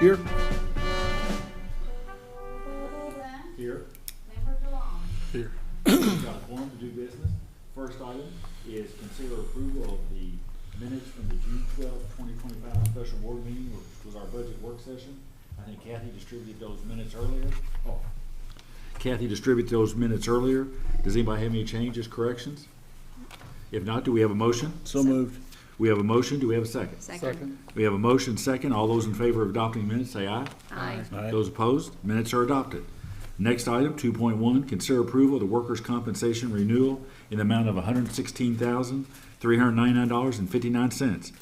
Here. Here. Member DeLong. Here. We've got a quorum to do business. First item is consider approval of the minutes from the June 12th, 2025 special board meeting, which was our budget work session. I think Kathy distributed those minutes earlier. Kathy distributed those minutes earlier. Does anybody have any changes, corrections? If not, do we have a motion? So moved. We have a motion. Do we have a second? Second. We have a motion second. All those in favor of adopting minutes say aye. Aye. Aye. Those opposed, minutes are adopted. Next item, 2.1, consider approval of the workers' compensation renewal in the amount of $116,399.59.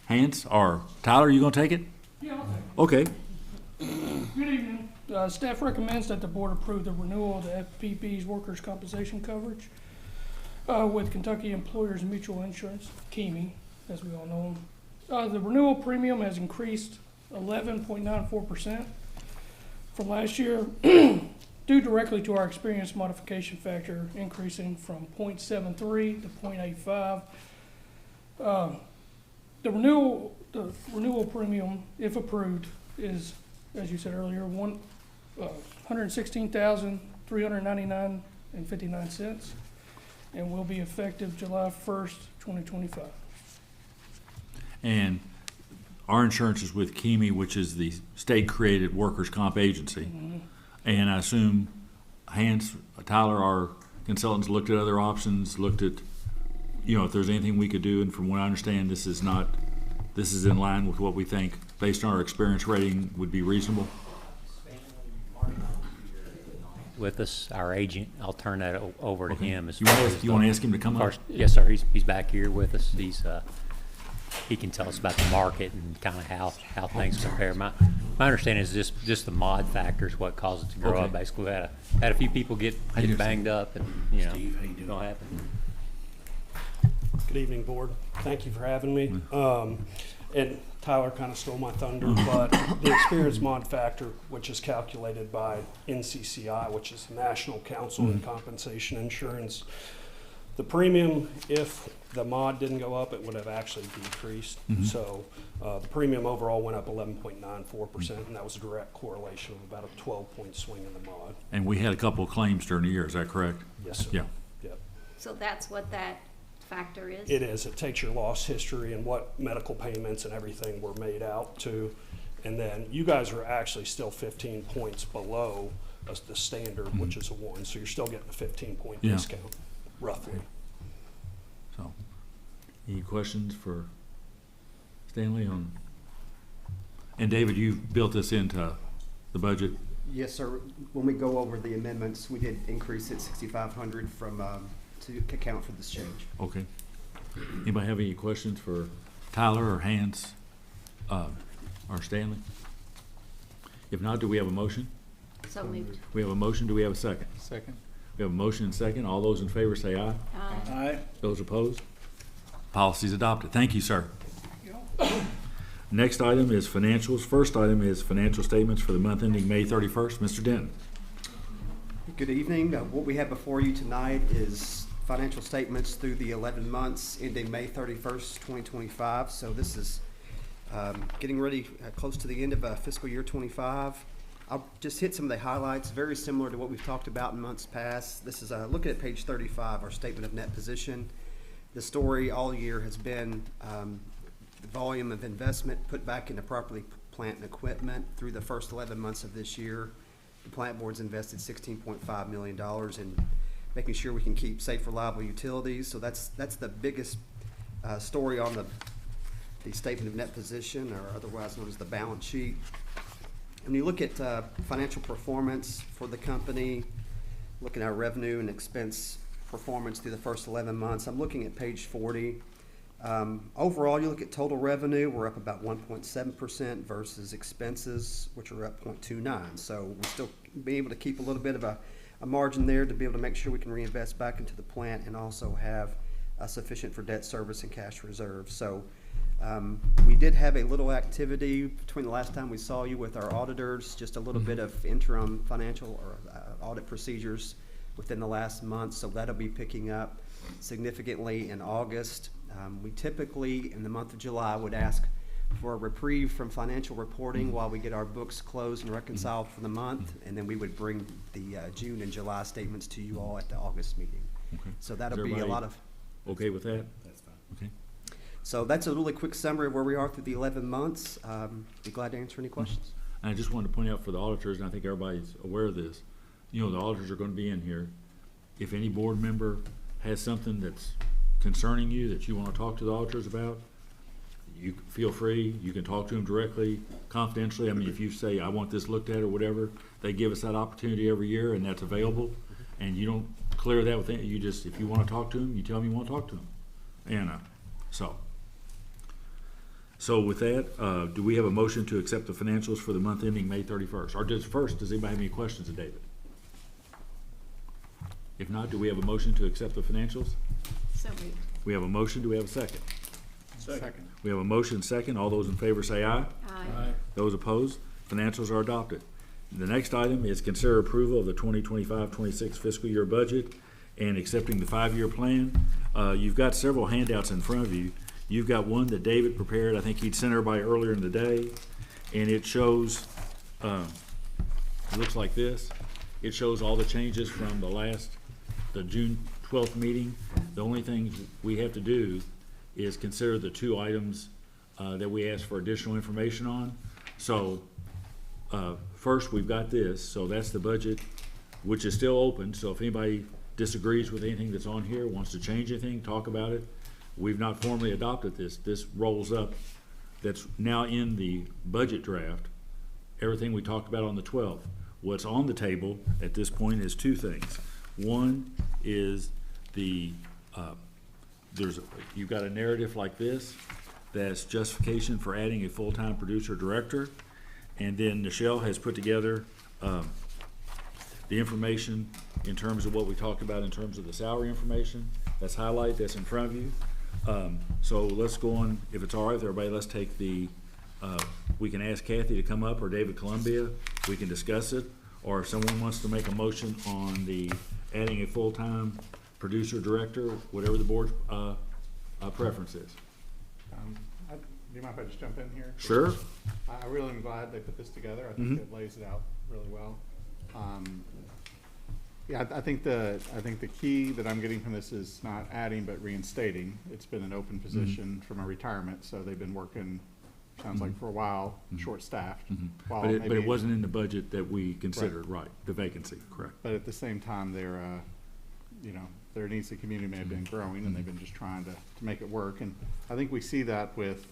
Hans, or Tyler, you gonna take it? Yeah, I'll take it. Okay. Good evening. Staff recommends that the board approve the renewal of the FPB's workers' compensation coverage with Kentucky Employers Mutual Insurance, KEMI, as we all know them. The renewal premium has increased 11.94% from last year due directly to our experience modification factor increasing from 0.73 to 0.85. The renewal premium, if approved, is, as you said earlier, $116,399.59, and will be effective July 1st, 2025. And our insurance is with KEMI, which is the state-created workers' comp agency. And I assume Hans, Tyler, our consultants, looked at other options, looked at, if there's anything we could do. And from what I understand, this is in line with what we think, based on our experience rating, would be reasonable. With us, our agent. I'll turn that over to him. You want to ask him to come up? Yes, sir. He's back here with us. He can tell us about the market and kind of how things compare. My understanding is just the mod factor is what caused it to grow up. Basically, we had a few people get banged up, and Steve, how you doing? don't happen. Good evening, board. Thank you for having me. And Tyler kind of stole my thunder, but the experience mod factor, which is calculated by NCCI, which is the National Council on Compensation Insurance, the premium, if the mod didn't go up, it would have actually decreased. So the premium overall went up 11.94%, and that was a direct correlation of about a 12-point swing in the mod. And we had a couple of claims during the year, is that correct? Yes, sir. Yeah. Yep. So that's what that factor is? It is. It takes your loss history and what medical payments and everything were made out to. And then you guys are actually still 15 points below the standard, which is a 1. So you're still getting a 15-point discount, roughly. So, any questions for Stanley on? And David, you've built this into the budget. Yes, sir. When we go over the amendments, we did increase it 6,500 from to account for this change. Okay. Anybody have any questions for Tyler or Hans or Stanley? If not, do we have a motion? So moved. We have a motion. Do we have a second? Second. We have a motion and second. All those in favor say aye. Aye. Aye. Those opposed? Policy is adopted. Thank you, sir. Next item is financials. First item is financial statements for the month ending May 31st. Mr. Denton. Good evening. What we have before you tonight is financial statements through the 11 months ending May 31st, 2025. So this is getting ready close to the end of fiscal year 25. I'll just hit some of the highlights, very similar to what we've talked about in months past. This is looking at page 35, our statement of net position. The story all year has been the volume of investment put back into property, plant, and equipment through the first 11 months of this year. The plant board's invested $16.5 million in making sure we can keep safe, reliable utilities. So that's the biggest story on the statement of net position, or otherwise known as the balance sheet. When you look at financial performance for the company, looking at our revenue and expense performance through the first 11 months, I'm looking at page 40. Overall, you look at total revenue, we're up about 1.7% versus expenses, which are up 0.29. So we'll still be able to keep a little bit of a margin there to be able to make sure we can reinvest back into the plant and also have sufficient for debt service and cash reserves. So we did have a little activity between the last time we saw you with our auditors, just a little bit of interim financial or audit procedures within the last month. So that'll be picking up significantly in August. We typically, in the month of July, would ask for a reprieve from financial reporting while we get our books closed and reconciled for the month, and then we would bring the June and July statements to you all at the August meeting. Okay. So that'll Is be a everybody lot of, Okay with that? That's fine. Okay. so that's a really quick summary of where we are through the 11 months. Be glad to answer any questions. And I just wanted to point out for the auditors, and I think everybody's aware of this, you know, the auditors are gonna be in here. If any board member has something that's concerning you that you wanna talk to the auditors about, you feel free, you can talk to them directly, confidentially. I mean, if you say, I want this looked at or whatever, they give us that opportunity every year, and that's available. And you don't clear that with any, you just, if you wanna talk to them, you tell them you wanna talk to them. And, so with that, do we have a motion to accept the financials for the month ending May 31st? Or does anybody have any questions of David? If not, do we have a motion to accept the financials? So moved. We have a motion, do we have a second? Second. We have a motion second, all those in favor say aye. Aye. Those opposed, financials are adopted. The next item is consider approval of the 2025-26 fiscal year budget and accepting the 5-year plan. You've got several handouts in front of you. You've got one that David prepared, I think he'd sent everybody earlier in the day, and it shows, it looks like this. It shows all the changes from the June 12th meeting. The only thing we have to do is consider the 2 items that we asked for additional information on. So, first, we've got this, so that's the budget, which is still open, so if anybody disagrees with anything that's on here, wants to change anything, talk about it. We've not formally adopted this. This rolls up, that's now in the budget draft, everything we talked about on the 12th. What's on the table at this point is 2 things. One is you've got a narrative like this, that's justification for adding a full-time producer-director. And then Nichelle has put together the information in terms of what we talked about in terms of the salary information. That's highlighted, that's in front of you. So let's go on, if it's all right with everybody, let's take we can ask Kathy to come up, or David Columbia, we can discuss it. Or if someone wants to make a motion on the adding a full-time producer-director, whatever the board's preference is. Do you mind if I just jump in here? Sure. I really am glad they put this together. I think it lays it out really well. Yeah, I think the key that I'm getting from this is not adding but reinstating. It's been an open position from a retirement, so they've been working, sounds like for a while, short-staffed. while But it maybe- wasn't in the budget that we considered, right, the vacancy, correct. But at the same time, their needs of the community may have been growing, and they've been just trying to make it work. And I think we see that with,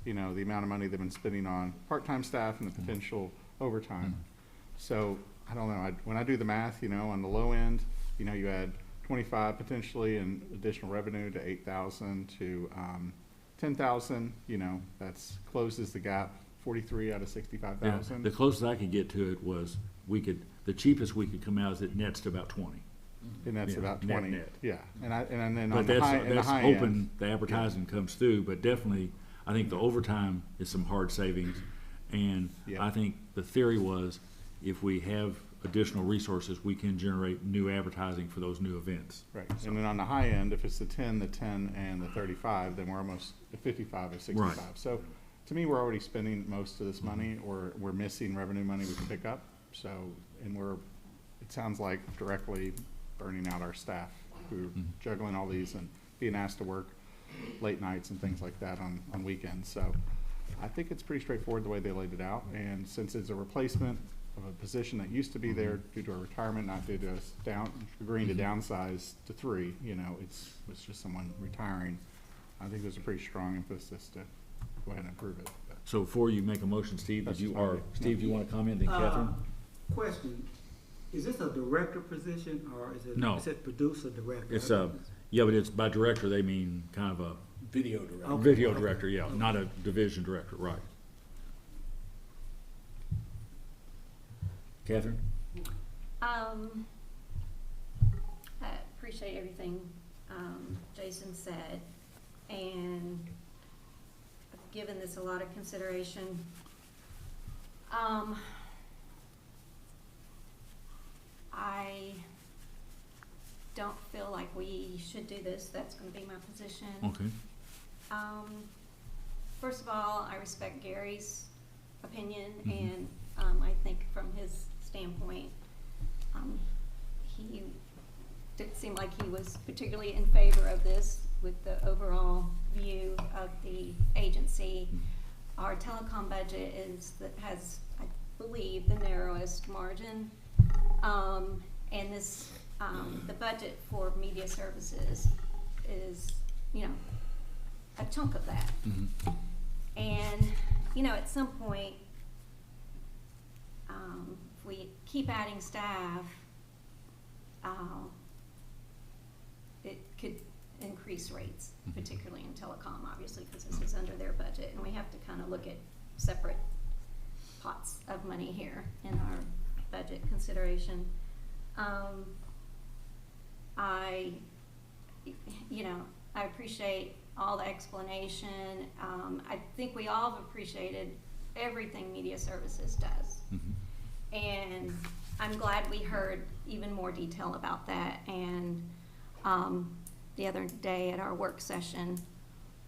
the amount of money they've been spending on part-time staff and the potential overtime. So, I don't know, when I do the math, on the low end, you add 25 potentially in additional revenue to 8,000 to 10,000, that's closes the gap, 43 out of Yeah, 65,000. the closest I could get to it was, the cheapest we could come out is it nets to about 20. And that's Yeah, about net, 20, net. yeah. And then But on the high that's end. hoping the advertising comes through, but definitely, I think the overtime is some hard savings. And Yeah. I think the theory was, if we have additional resources, we can generate new advertising for those new events. Right, and then on the high end, if it's the 10, and the 35, then we're almost at 55 or 65. Right. So, to me, we're already spending most of this money, or we're missing revenue money we can pick up. So, and it sounds like directly burning out our staff, who are juggling all these and being asked to work late nights and things like that on weekends. So, I think it's pretty straightforward the way they laid it out, and since it's a replacement of a position that used to be there due to a retirement, not due to us agreeing to downsize to 3, it's just someone retiring. I think there's a pretty strong emphasis to go ahead and approve it. But So before you make a motion, Steve, That's do you, just my or idea. Steve, do you want to comment, then Catherine? Question, is this a director position or is it? No. It said producer director. It's yeah, but it's by director, they mean kind of a Video director. Okay. video director, yeah, not a division director, right. Catherine? I appreciate everything, Jason said, and I've given this a lot of consideration. I don't feel like we should do this, that's gonna be my position. Okay. first of all, I respect Gary's opinion, and I think from his standpoint, he didn't seem like he was particularly in favor of this with the overall view of the agency. Our telecom budget has, I believe, the narrowest margin, and this, the budget for media services is, you know, a chunk of that. And, you know, at some point, if we keep adding staff, it could increase rates, particularly in telecom, obviously, because this is under their budget, and we have to kind of look at separate pots of money here in our budget consideration. I appreciate all the explanation. I think we all have appreciated everything media services does. And I'm glad we heard even more detail about that. And the other day at our work session,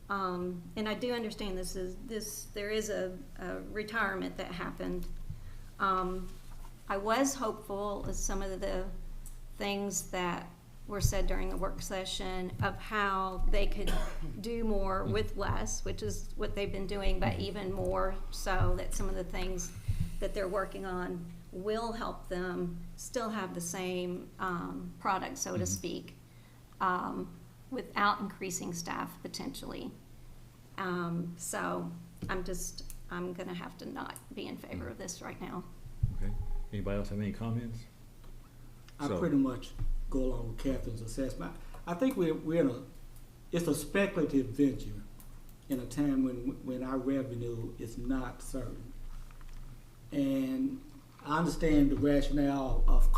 and I do understand there is a retirement that happened. I was hopeful of some of the things that were said during the work session of how they could do more with less, which is what they've been doing, but even more so that some of the things that they're working on will help them still have the same product, so to speak, without increasing staff potentially. So I'm gonna have to not be in favor of this right now. Okay. Anybody else have any comments? I So- pretty much go along with Catherine's assessment. I think it's a speculative venture in a time when our revenue is not certain. And I understand the rationale of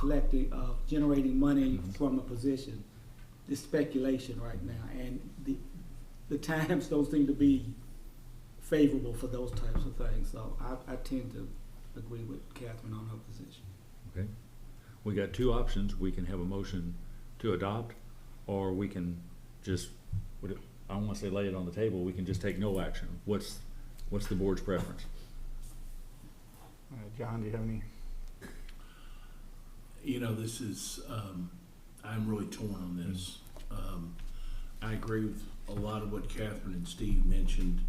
generating money from a position. It's speculation right now, and the times don't seem to be favorable for those types of things. So I tend to agree with Catherine on her position. Okay. We got two options. We can have a motion to adopt, or we can just, I don't want to say lay it on the table, we can just take no action. What's the board's preference? John, do you have any? You know, this is, I'm really torn on this. I agree with a lot of what Catherine and Steve mentioned.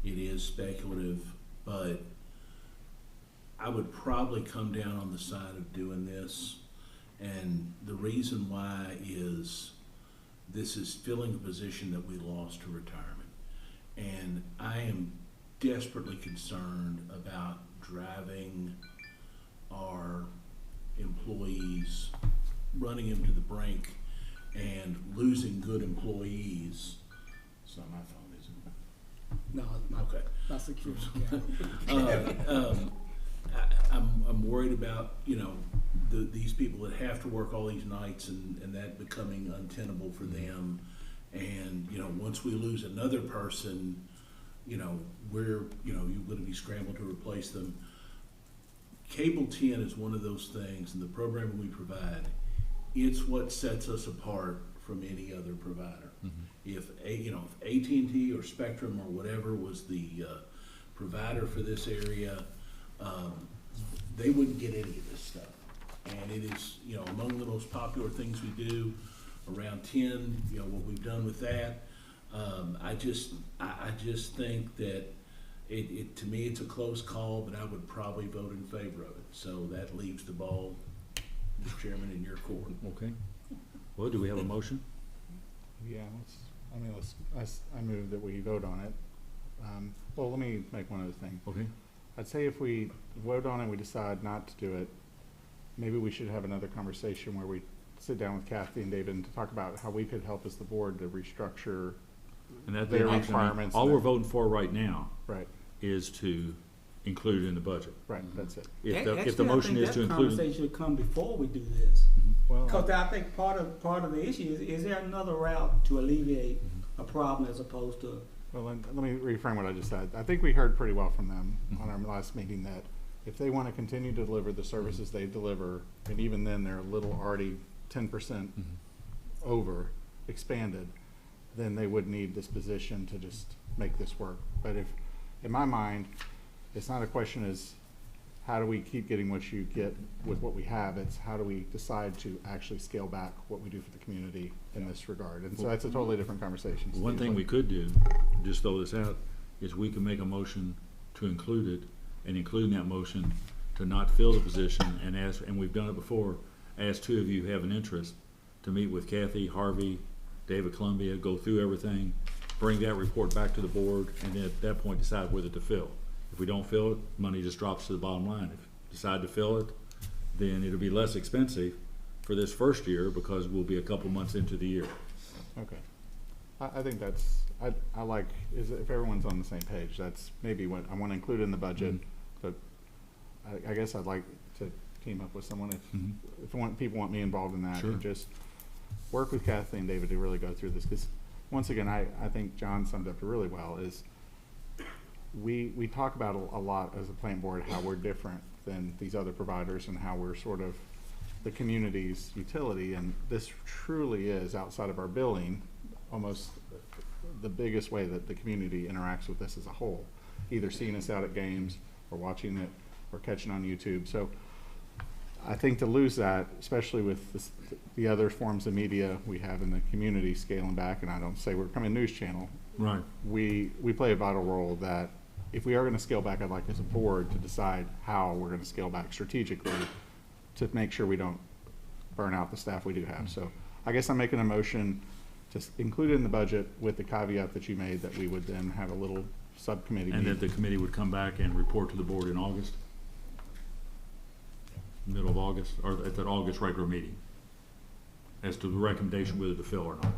It is speculative, but I would probably come down on the side of doing this. And the reason why is this is filling a position that we lost to retirement. And I am desperately concerned about driving our employees, running them to the brink and losing good employees. It's not my phone, is it? No, it's not. Okay. Not secure. I'm worried about, you know, these people that have to work all these nights and that becoming untenable for them. And, you know, once we lose another person, you know, you're going to be scrambled to replace them. Cable 10 is one of those things, and the programming we provide, it's what sets us apart from any other provider. If AT&T or Spectrum or whatever was the provider for this area, they wouldn't get any of this stuff. And it is, you know, among the most popular things we do. Around 10, you know, what we've done with that. I just think that to me it's a close call, but I would probably vote in favor of it. So that leaves the ball, Mr. Chairman, in your court. Okay. Well, do we have a motion? Yeah, I move that we vote on it. Well, let me make one other thing. Okay. I'd say if we vote on it, we decide not to do it, maybe we should have another conversation where we sit down with Kathy and David and to talk about how we could help as the board to restructure And that their I mean, requirements. all we're voting for right now Right, is to include it in the budget. right, that's it. If the Actually, motion is to include, conversation should come before we do this. Well, Because I think part of the issue is there another route to alleviate a problem as opposed to, well, let me reframe what I just said. I think we heard pretty well from them on our last meeting that if they want to continue to deliver the services they deliver, and even then they're a little already 10% over expanded, then they would need this position to just make this work. But if in my mind, it's not a question is how do we keep getting what you get with what we have, it's how do we decide to actually scale back what we do for the community in this regard, and so that's a totally different conversation. One thing we could do, just throw this out, is we can make a motion to include it, and include in that motion to not fill the position, and we've done it before, ask two of you who have an interest to meet with Kathy, Harvey, David Columbia, go through everything, bring that report back to the board, and then at that point decide whether to fill. If we don't fill it, money just drops to the bottom line. If we decide to fill it, then it'll be less expensive for this first year because we'll be a couple months into the year. Okay. I think that's, I like, is if everyone's on the same page, that's maybe what I want to include in the budget, but I guess I'd like to team up with someone if people want me involved in that, Sure. and just work with Kathy and David to really go through this, because once again, I think John summed up really well, is we talk about a lot as a plant board how we're different than these other providers and how we're sort of the community's utility, and this truly is, outside of our billing, almost the biggest way that the community interacts with us as a whole, either seeing us out at games or watching it or catching on YouTube. So I think to lose that, especially with the other forms of media we have in the community scaling back, and I don't say we're becoming a news channel, Right. we play a vital role that if we are going to scale back, I'd like as a board to decide how we're going to scale back strategically to make sure we don't burn out the staff we do have. So I guess I'm making a motion to include it in the budget with the caveat that you made, that we would then have a little subcommittee And that meeting. the committee would come back and report to the board in August? Middle of August, or at that August regular meeting, as to the recommendation whether to fill or not.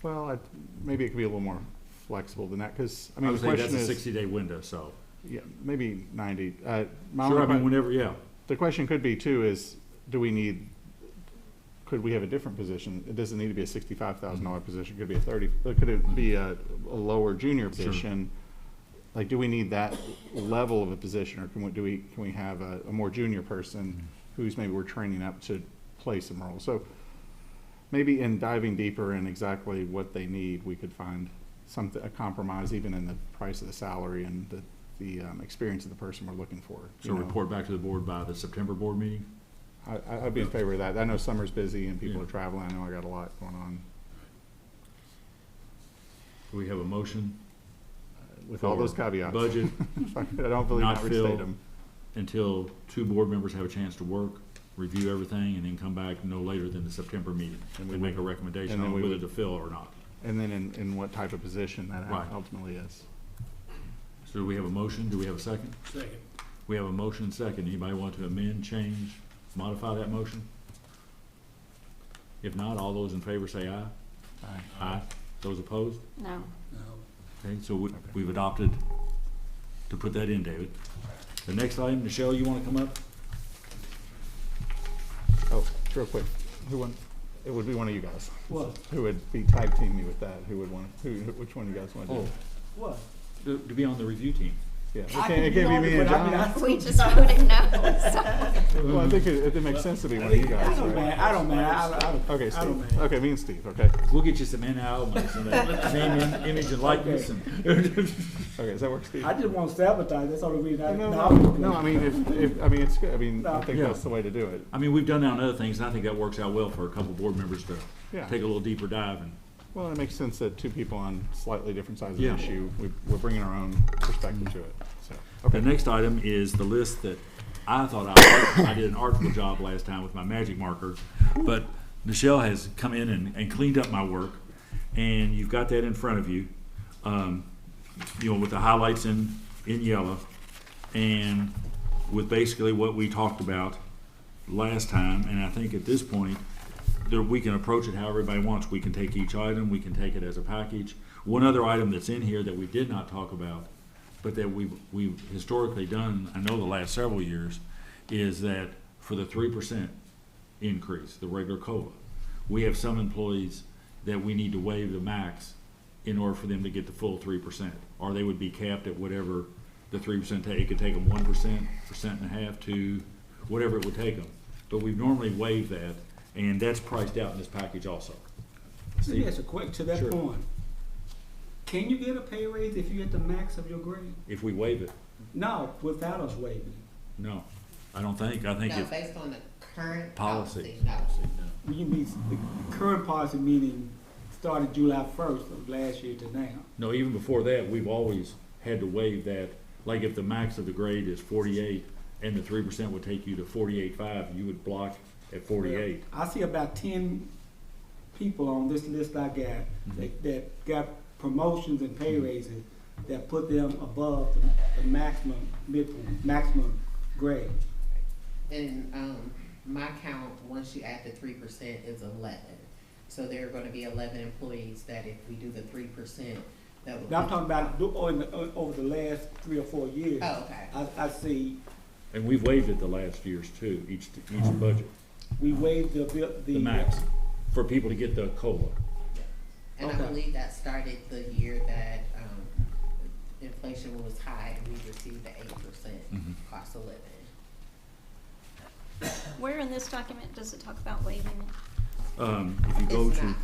Well, maybe it could be a little more flexible than that, because, I I mean, would the say that's question a is, 60-day window, so. yeah, maybe 90. My Sure, only I mean, whenever, yeah. The question could be too is, could we have a different position? It doesn't need to be a $65,000 position, it could be a could it be a lower junior Sure. position? Like, do we need that level of a position, or can we have a more junior person who's maybe we're training up to play some roles? So maybe in diving deeper in exactly what they need, we could find a compromise even in the price of the salary and the experience of the person we're looking for. So report back to the board by the September board meeting? I'd be in favor of that. I know summer's busy and people Yeah. are traveling. I know I got a lot going on. Do we have a motion With all For those caveats. budget, I don't believe not not restate filled. them. until two board members have a chance to work, review everything, and then come back no later than the September meeting And we and make a would- recommendation and then on we whether would- to fill or not. And then in what type of position that Right. ultimately is. So do we have a motion? Do we have a second? Second. We have a motion and second. Anybody want to amend, change, modify that motion? If not, all those in favor say aye. Aye. Aye. Those opposed? No. No. Okay, so we've adopted to put that in, David. The next item, Michelle, you want to come up? Oh, real quick, it would be one of you guys. What? Who would be tag team me with that? Which one of you guys want to do? Oh, it? What? to be on the review team. Yeah, it I can't, could it be can't on be it, me and but I mean, John. We just voted no, so. Well, I think it makes sense to be one of you I guys, don't right? man, I don't man, Okay, I don't Steve. man. Okay, me and Steve, okay. We'll get you some in-house and that name, image, and likeness. And Okay, does that work, Steve? I just want to sabotage, that's the only reason I. No, I mean, it's good. I mean, I think Yeah. that's the way to do it. I mean, we've done that on other things, and I think that works out well for a couple board members to Yeah. take a little deeper dive. And Well, it makes sense that two people on slightly different sides of Yeah. the issue, we're bringing our own perspective to it, so. the next item is the list that I thought I did an artful job last time with my magic marker, but Michelle has come in and cleaned up my work, and you've got that in front of you, with the highlights in yellow, and with basically what we talked about last time. And I think at this point, we can approach it how everybody wants. We can take each item, we can take it as a package. One other item that's in here that we did not talk about, but that we've historically done, I know the last several years, is that for the 3% increase, the regular COLA, we have some employees that we need to waive the max in order for them to get the full 3%, or they would be capped at whatever the 3% take. It could take them 1%, 1.5%, to whatever it would take them. But we've normally waived that, and that's priced out in this package also. Let me ask a quick, to that Sure. point. Can you get a pay raise if you're at the max of your grade? If we waive it, No, without us waiving. no, I don't think, I think No, if, based on the current Policy. policy, no. You mean the current policy meaning started July 1st of last year to now? no, even before that, we've always had to waive that. Like if the max of the grade is 48 and the 3% would take you to 48.5, you would block at 48. I see about 10 people on this list I got that got promotions and pay raises that put them above the maximum grade. And, my count, once you add the 3%, is 11. So there are gonna be 11 employees that if we do the 3%, that would. Now I'm talking about over the last 3 or 4 years. Oh, okay. I see, And we've waived it the last years too, each budget, we waived the max, for people to get the COLA. And I Okay. believe that started the year that, inflation was high and we received the 8% cost of living. Where in this document does it talk about waiving it? If you go It's to not,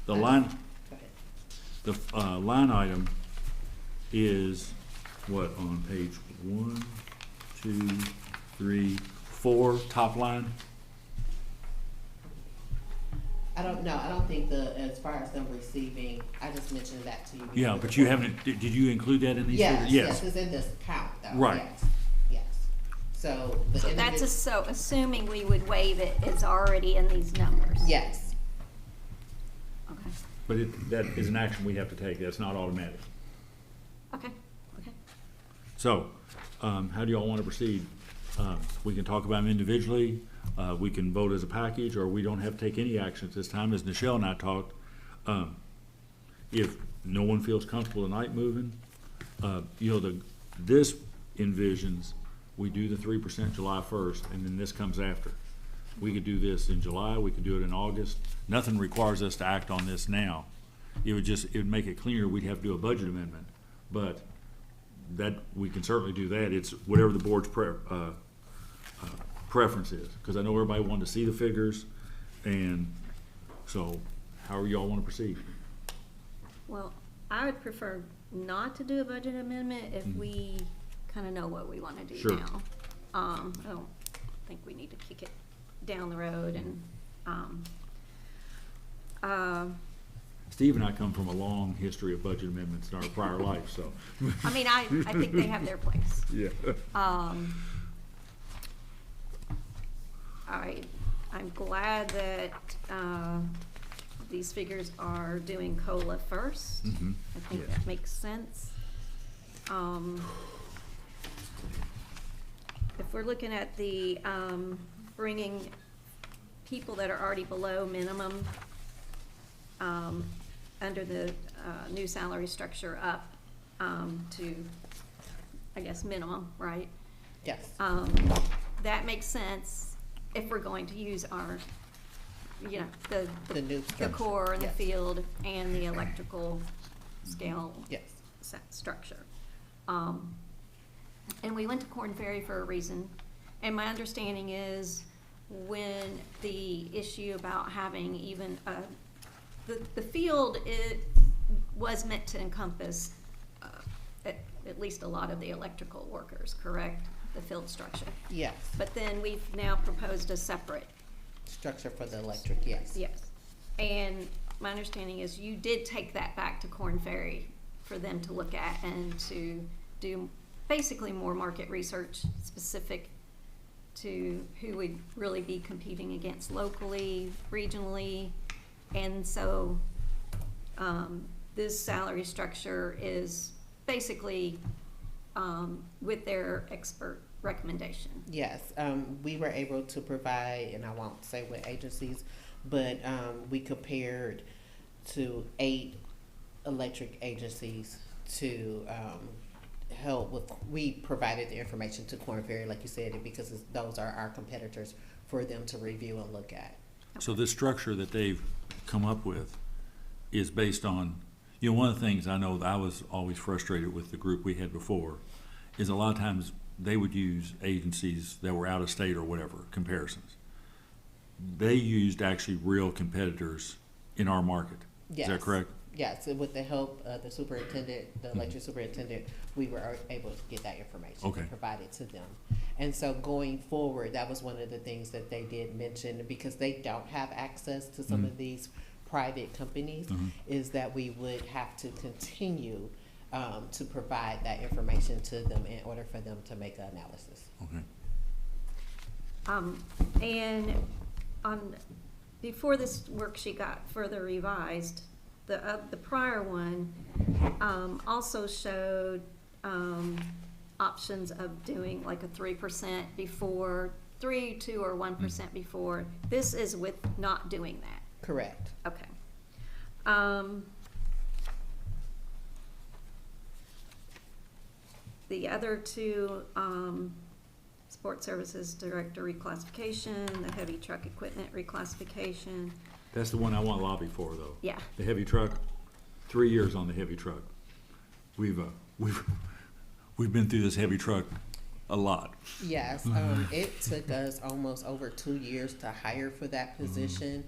the line, go ahead. the line item is what, on page 1, 2, 3, 4, top line? I don't know, I don't think as far as them receiving, I just mentioned that to you. Yeah, before but you the board. haven't, did you include that in these Yes, figures? yes, it's in this count though. Right. Yes, yes. So the So that's individ- so assuming we would waive it is already in these numbers? Yes, Okay, But that is an action we have to take, that's not automatic. okay, okay. So, how do y'all want to proceed? We can talk about them individually, we can vote as a package, or we don't have to take any action at this time, as Nichelle and I talked. If no one feels comfortable tonight moving, this envisions, we do the 3% July 1st, and then this comes after. We could do this in July, we could do it in August. Nothing requires us to act on this now. It would make it cleaner, we'd have to do a budget amendment, but that, we can certainly do that. It's whatever the board's preference is, because I know everybody wanted to see the figures, and so however y'all want to proceed. Well, I would prefer not to do a budget amendment if we kind of know what we want to do Sure. now. I don't think we need to kick it down the road and, Steve and I come from a long history of budget amendments in our prior life, so. I mean, I think they have their place. Yeah. I'm glad that, these figures are doing COLA first. Mhm. I think Yeah. that makes sense. If we're looking at the, bringing people that are already below minimum, under the, new salary structure up, to, I guess, minimum, right? yes. That makes sense if we're going to use our, The new the structure. core and the Yes. field and the electrical scale Yes, structure. And we went to Corn Ferry for a reason, and my understanding is when the issue about having even the field, it was meant to encompass at least a lot of the electrical workers, correct? The field structure. yes. But then we've now proposed a separate. Structure for the electric, yes. Yes. And my understanding is you did take that back to Corn Ferry for them to look at and to do basically more market research specific to who would really be competing against locally, regionally. And so, this salary structure is basically, with their expert recommendation. Yes, we were able to provide, and I won't say what agencies, but we compared to 8 electric agencies to help with, we provided the information to Corn Ferry, like you said, because those are our competitors for them to review and look at. So this structure that they've come up with is based on, one of the things I know that I was always frustrated with the group we had before is a lot of times they would use agencies that were out of state or whatever, comparisons. They used actually real competitors in our market. Is that Yes. correct? yes, with the help of the superintendent, the electric superintendent, we were able to get that information Okay. and provide it to them. And so going forward, that was one of the things that they did mention, because they don't have access to some of these private companies, is that we would have to continue to provide that information to them in order for them to make an analysis. Okay. And before this worksheet got further revised, the prior one also showed options of doing like a 3% before, 3, 2, or 1% before. This is with not doing that. Correct. Okay. The other two, sports services director reclassification, the heavy truck equipment reclassification. That's the one I want lobby for, though. Yeah. The heavy truck, 3 years on the heavy truck. We've been through this heavy truck a lot. Yes, it took us almost over 2 years to hire for that position.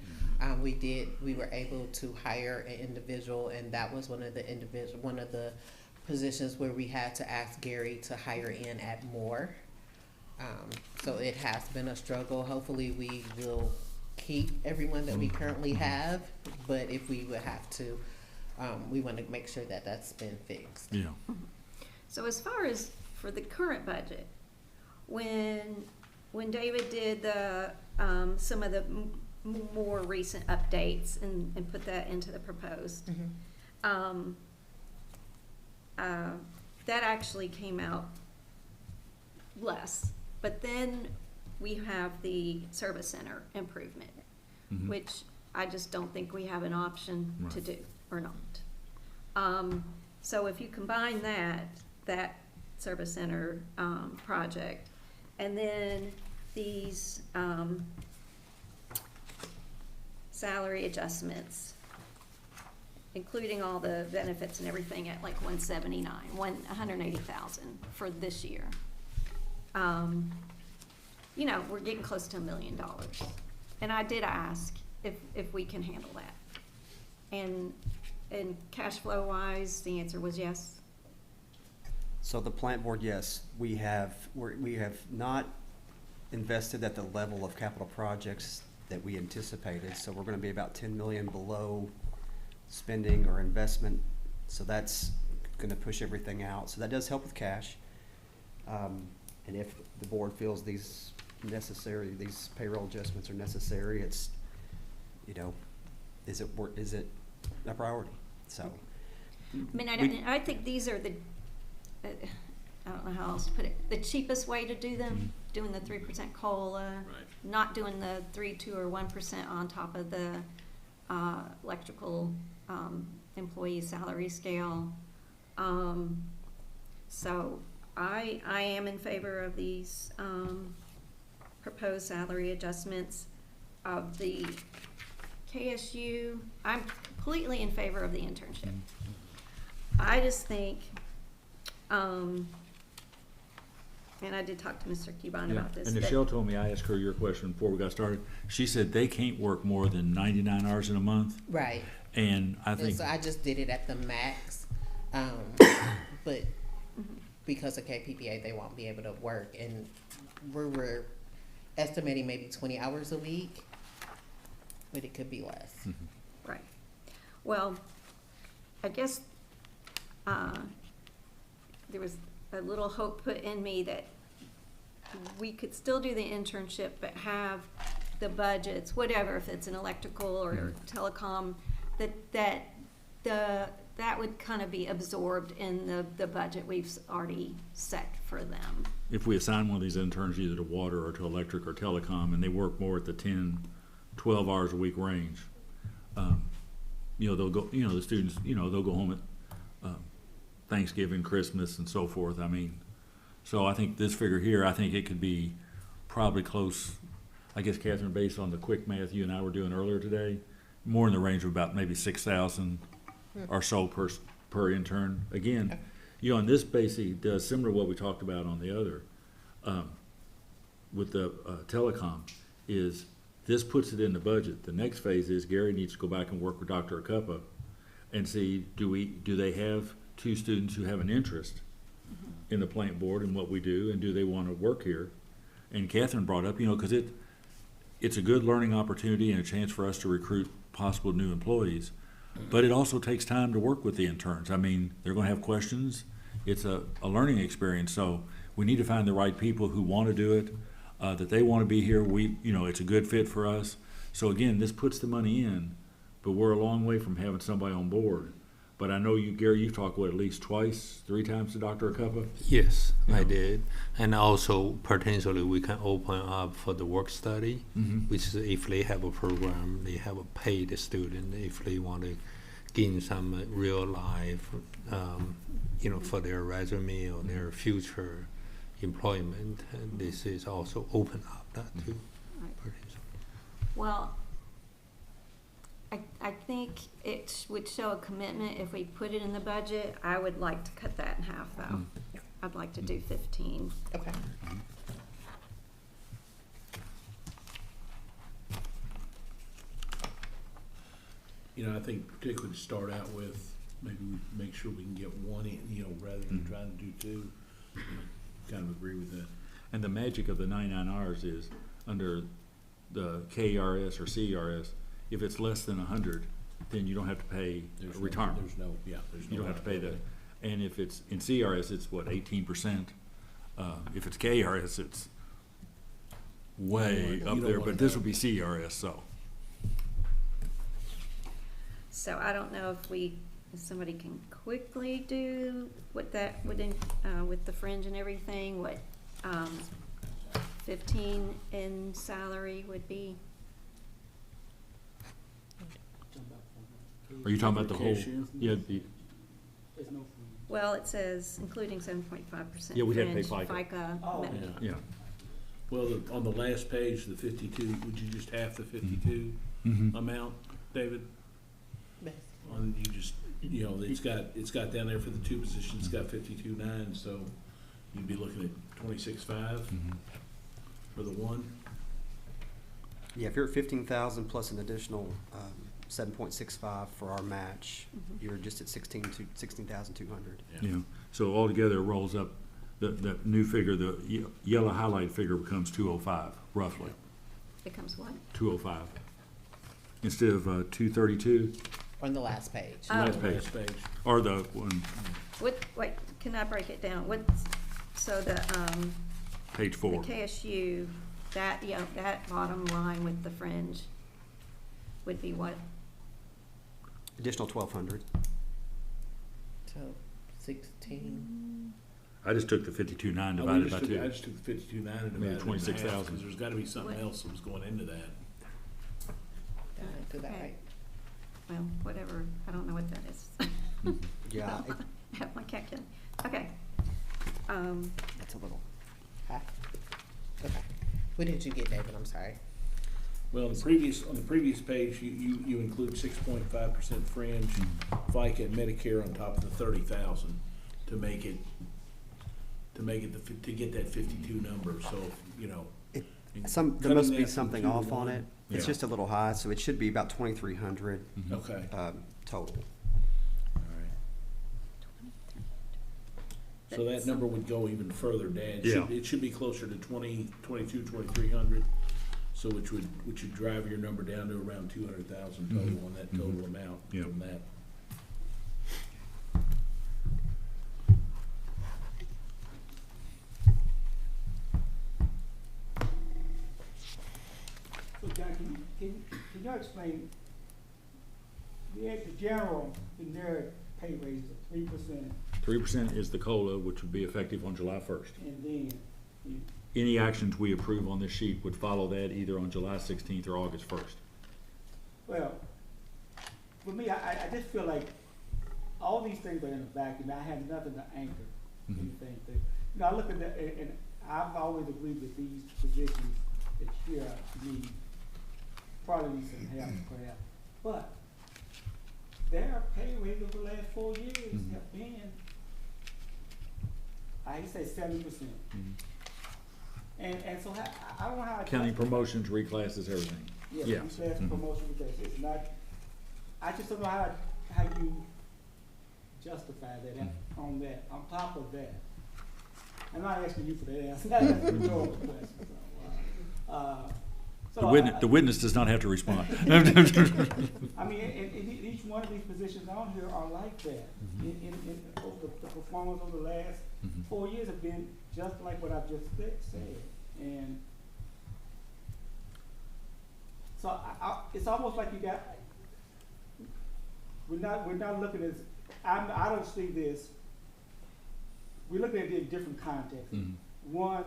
We were able to hire an individual, and that was one of the positions where we had to ask Gary to hire in at more. So it has been a struggle. Hopefully we will keep everyone that we currently have, but if we would have to, we want to make sure that that's been fixed. Yeah. So as far as for the current budget, when David did the some of the more recent updates and put that into the proposed, that actually came out less. But then we have the service center improvement, which I just don't think we have an option to do or not. So if you combine that service center project, and then these salary adjustments, including all the benefits and everything, at like 180,000 for this year. You know, we're getting close to $1 million. And I did ask if we can handle that. And cash flow wise, the answer was yes. So the plant board, yes, we have not invested at the level of capital projects that we anticipated. So we're gonna be about 10 million below spending or investment. So that's gonna push everything out. So that does help with cash. And if the board feels these payroll adjustments are necessary, it's, you know, is it a priority? So. I mean, I think these are the, I don't know how else to put it, the cheapest way to do them, doing the 3% COLA, not doing the 3, 2, or 1% on top of the electrical employee salary scale. So I am in favor of these proposed salary adjustments. Of the KSU, I'm completely in favor of the internship. I just think, and I did talk to Mr. Cuban about this. And Michelle told me, I asked her your question before we got started. She said they can't work more than 99 hours in a month. Right. And I think. So I just did it at the max, but because of KPPA, they won't be able to work, and we're estimating maybe 20 hours a week, but it could be less. Right. Well, I guess there was a little hope put in me that we could still do the internship, but have the budgets, whatever, if it's an electrical or telecom, that would kind of be absorbed in the budget we've already set for them. If we assign one of these interns either to water or to electric or telecom, and they work more at the 10, 12 hours a week range, you know, they'll go, you know, the students, you know, they'll go home at Thanksgiving, Christmas, and so forth. I mean, so I think this figure here, I think it could be probably close, I guess, Catherine, based on the quick math you and I were doing earlier today, more in the range of about maybe 6,000 or so per intern. Again, you know, and this basically does similar to what we talked about on the other, with the telecom, is this puts it in the budget. The next phase is Gary needs to go back and work with Dr. Acuppa and see, do they have two students who have an interest in the plant board and what we do, and do they want to work here? And Catherine brought up, because it's a good learning opportunity and a chance for us to recruit possible new employees, but it also takes time to work with the interns. I mean, they're going to have questions. It's a learning experience, so we need to find the right people who want to do it, that they want to be here. It's a good fit for us. So again, this puts the money in, but we're a long way from having somebody on board. But I know you, Gary, you've talked, at least twice, 3 times to Dr. Acuppa? Yes, Yeah. I did. And also potentially we can open up for the work study, which is if they have a program, they have a paid student, if they want to gain some real life, for their resume or their future employment. And this is also open up that too. Right. potentially. Well, I think it would show a commitment if we put it in the budget. I would like to cut that in half, though. I'd like to do 15. Okay. I think particularly to start out with, maybe we make sure we can get one in, rather than trying to do two. Kind of agree with that. And the magic of the 99 hours is, under the KRS or CRS, if it's less than 100, then you don't have to pay retirement. You don't have to pay that. And if it's in CRS, it's 18%. If it's KRS, it's way You up don't there, want but this that. will be CRS, so. So I don't know if somebody can quickly do what that would, with the fringe and everything, what 15 in salary would be. Are you talking about the whole? Cashier? Yeah, There's no free. Well, it says including 7.5% Yeah, we'd have to pay fringe, FICA. Oh. Yeah. yeah. Well, on the last page, the 52, would you just half the 52 amount, David? Yes. On, it's got down there for the 2 positions, it's got 52.9, so you'd be looking at 26.5 for the one. Yeah, if you're at 15,000 plus an additional 7.65 for our match, you're just at 16,200. Yeah, so altogether it rolls up, the new figure, the yellow highlight figure becomes 205, roughly, Becomes what? 205. Instead of 232, On the last page. last page, Last page. or the one, Wait, can I break it down? So the page 4. The KSU, that bottom line with the fringe would be what? Additional 1,200. So 16. I just took the 52.9 I divided by 2. just took the 52.9 and Made it divided it in half, 26,000. because there's gotta be something What? else that was going into that. Did I do that Okay. right? Well, whatever, I don't know what that is. Yeah, I have my calculator. Okay. that's a little. Hi. Okay. What did you get, David? I'm sorry. Well, on the previous page, you include 6.5% fringe, FICA and Medicare on top of the 30,000 to make it, to get that 52 number, so, There cutting must be that from something 2 to off on 1. it. It's Yeah. just a little high, so it should be about 2,300 Okay, total. all right. So that number would go even further down. Yeah. It should be closer to 2,300, so which would drive your number down to around 200,000 total on that total amount Yeah. from that. So John, can you explain, the general, in their pay raise of 3%, 3% is the COLA, which would be effective on July 1st. and then Any actions we approve on this sheet would follow that either on July 16th or August 1st. well, for me, I just feel like all these things are in a vacuum. I have nothing to anchor anything to. I look at that, and I've always agreed with these positions that here need, probably need some help, perhaps. But their pay rate over the last 4 years have been, I hate to say 70%. And so I don't know how. Counting promotions, reclasses, everything. Yeah, Yeah. class promotion with that, it's not, I just don't know how how you justify that on that, on top of that. I'm not asking you for that answer, that's a rhetorical question, so. The witness does not have to respond. I mean, and each one of these positions on here are like that. Over the performance over the last 4 years have been just like what I've just said. And so it's almost like you got, we're not looking at, I don't see this, we're looking at it in different contexts. One,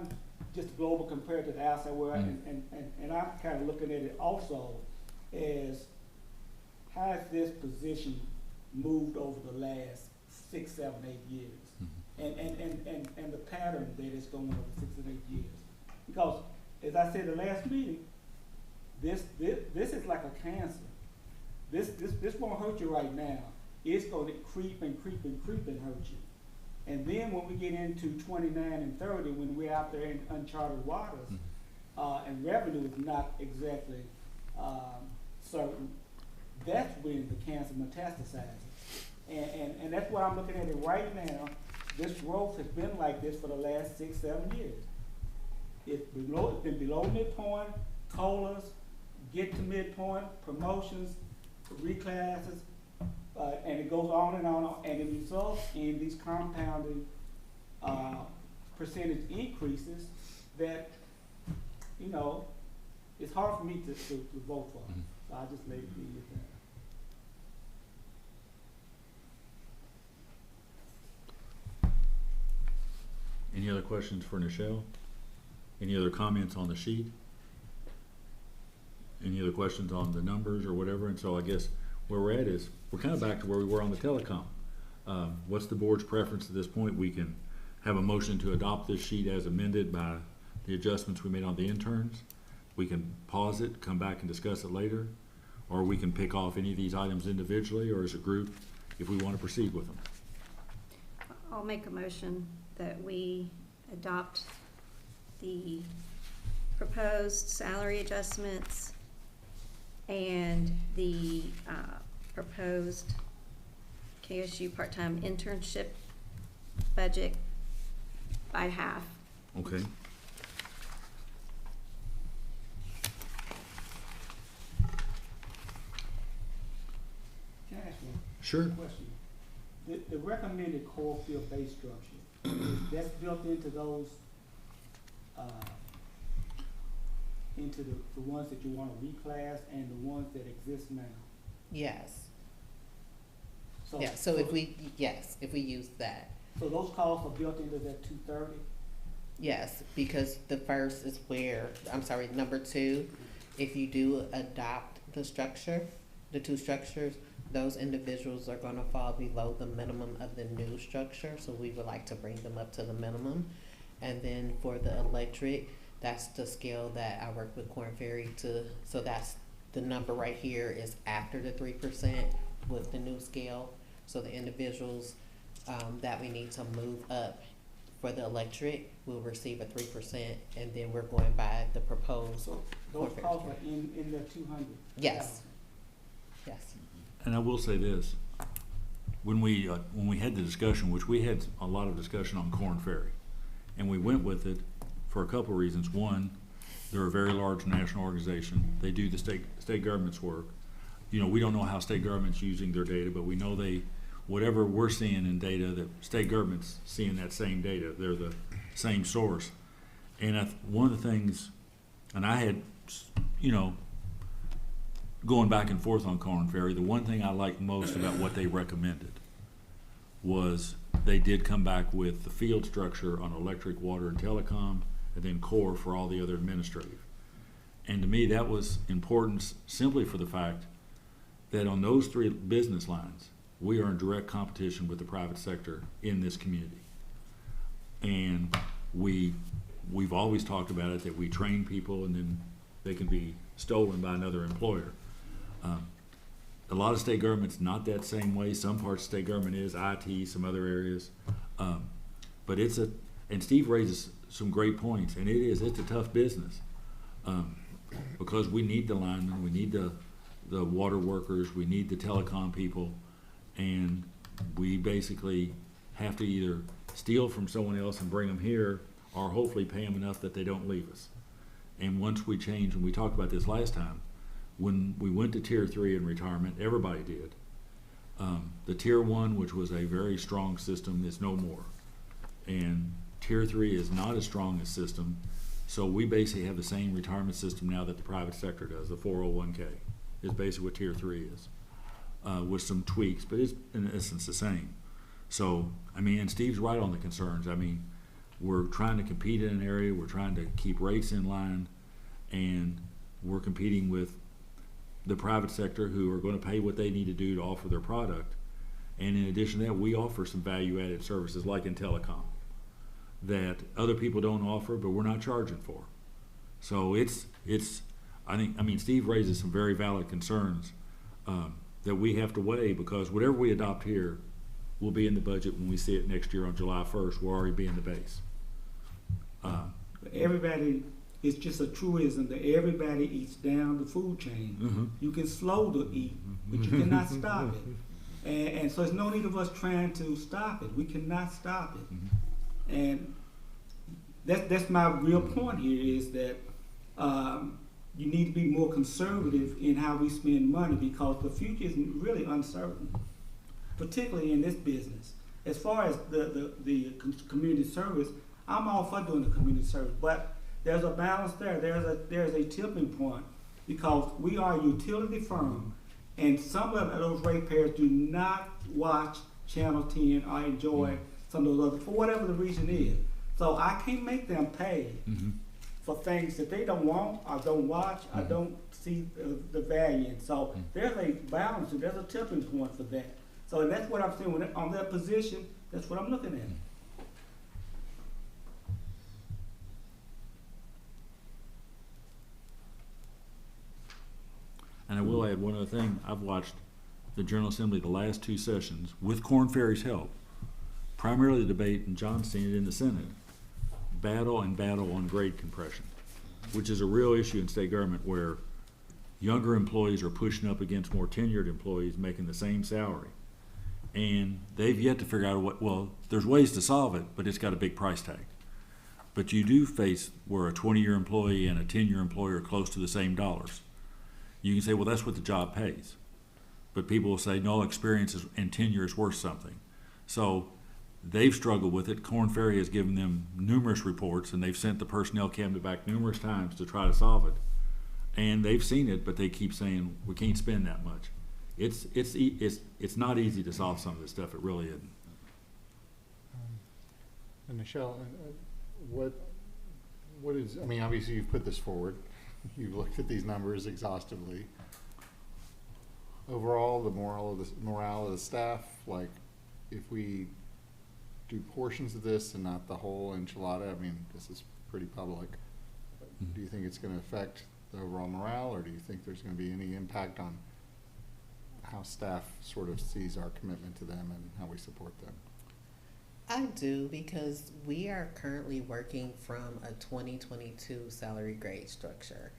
just global compared to the outside world, and I'm kind of looking at it also as how has this position moved over the last 6, 7, 8 years, and the pattern that is going over 6 and 8 years. Because as I said the last meeting, this is like a cancer. This won't hurt you right now. It's going to creep and creep and creep and hurt you. And then when we get into 29 and 30, when we're out there in uncharted waters, and revenue is not exactly certain, that's when the cancer metastasizes. And that's what I'm looking at it right now. This growth has been like this for the last 6, 7 years. It's been below midpoint, COLAs, get to midpoint, promotions, reclasses, and it goes on, and it results in these compounding percentage increases that, you know, it's hard for me to vote for. So I just leave it there. Any other questions for Nichelle? Any other comments on the sheet? Any other questions on the numbers or whatever? And so I guess where we're at is, we're kind of back to where we were on the telecom. What's the board's preference at this point? We can have a motion to adopt this sheet as amended by the adjustments we made on the interns. We can pause it, come back and discuss it later, or we can pick off any of these items individually or as a group if we want to proceed with them. I'll make a motion that we adopt the proposed salary adjustments and the proposed KSU part-time internship budget by half. Okay. Can I ask one Sure. question? The recommended core field base structure, that's built into those, into the ones that you want to reclass and the ones that exist now? Yes. Yeah, so if we use that. So those costs are built into that 230? Yes, because the first is where, number 2, if you do adopt the structure, the 2 structures, those individuals are gonna fall below the minimum of the new structure, so we would like to bring them up to the minimum. And then for the electric, that's the scale that I work with Korn Ferry so that's the number right here is after the 3% with the new scale. So the individuals that we need to move up for the electric will receive a 3%, and then we're going by the proposed. So those costs are in the 200? Yes. Yes. And I will say this, when we had the discussion, which we had a lot of discussion on Korn Ferry, and we went with it for a couple of reasons. One, they're a very large national organization. They do the state government's work. You know, we don't know how state government's using their data, but we know whatever we're seeing in data, that state government's seeing that same data. They're the same source. And one of the things, and I had, you know, going back and forth on Korn Ferry, the one thing I liked most about what they recommended was they did come back with the field structure on electric, water, and telecom, and then core for all the other administrative. And to me, that was important simply for the fact that on those 3 business lines, we are in direct competition with the private sector in this community. And we've always talked about it, that we train people and then they can be stolen by another employer. A lot of state government's not that same way. Some parts of state government is, IT, some other areas. But and Steve raises some great points, and it's a tough business. Because we need the linemen, we need the water workers, we need the telecom people, And we basically have to either steal from someone else and bring them here, or hopefully pay them enough that they don't leave us. And once we change, and we talked about this last time, when we went to Tier 3 in retirement, everybody did. The Tier 1, which was a very strong system, is no more. And Tier 3 is not as strong a system, so we basically have the same retirement system now that the private sector does. The 401k is basically what Tier 3 is, with some tweaks, but it's in essence the same. So, I mean, and Steve's right on the concerns. I mean, we're trying to compete in an area, we're trying to keep rates in line, and we're competing with the private sector who are going to pay what they need to do to offer their product. And in addition to that, we offer some value-added services like in telecom that other people don't offer, but we're not charging for. So I mean, Steve raises some very valid concerns that we have to weigh, because whatever we adopt here will be in the budget when we see it next year on July 1st. We'll already be in the base. Everybody, it's just a truism that everybody eats down the food chain. Mm-hmm. You can slow the eat, but you cannot stop it. And so there's no need of us trying to stop it. We cannot stop it. Mm-hmm. And that's my real point here, is that you need to be more conservative in how we spend money, because the future is really uncertain, particularly in this business. As far as the community service, I'm all for doing the community service, but there's a balance there. There's a tipping point, because we are a utility firm, and some of those ratepayers do not watch Channel 10 or enjoy some of those other, for whatever the reason is. So I can't make them pay for things that they don't want, or don't watch, or don't see the value in. So there's a balance, and there's a tipping point for that. So that's what I'm saying, when on that position, that's what I'm looking at. And I will add one other thing. I've watched the General Assembly the last two sessions with Korn Ferry's help, primarily the debate, and John's seen it in the Senate, battle on grade compression, which is a real issue in state government, where younger employees are pushing up against more tenured employees making the same salary. And they've yet to figure out well, there's ways to solve it, but it's got a big price tag. But you do face where a 20-year employee and a 10-year employee are close to the same dollars. You can say, well, that's what the job pays. But people will say, no, experience and tenure is worth something. So they've struggled with it. Korn Ferry has given them numerous reports, and they've sent the personnel cabinet back numerous times to try to solve it. And they've seen it, but they keep saying, we can't spend that much. It's not easy to solve some of this stuff. It really isn't. And Michelle, what is, I mean, obviously you've put this forward. You've looked at these numbers exhaustively. Overall, the morale of the staff, like, if we do portions of this and not the whole enchilada, I mean, this is pretty public. Do you think it's going to affect the overall morale, or do you think there's going to be any impact on how staff sort of sees our commitment to them and how we support them? I do, because we are currently working from a 2022 salary grade structure.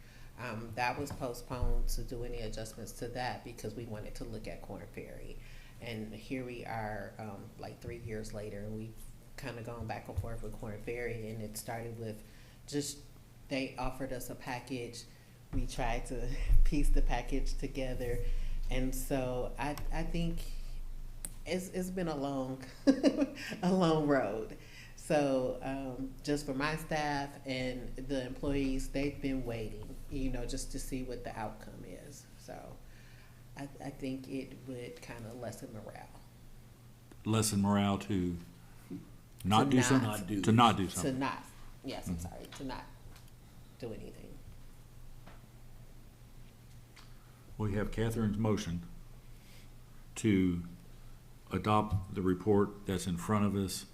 That was postponed to do any adjustments to that because we wanted to look at Korn Ferry. And here we are, like 3 years later, and we've kind of gone back and forth with Korn Ferry, and it started with just, they offered us a package. We tried to piece the package together. And so I think it's been a long, a long road. So just for my staff and the employees, they've been waiting, just to see what the outcome is. So I think it would kind of lessen morale. Lessen morale to not do something? To not do something. To not, yes, I'm sorry, to not do anything. We have Catherine's motion to adopt the report that's in front of us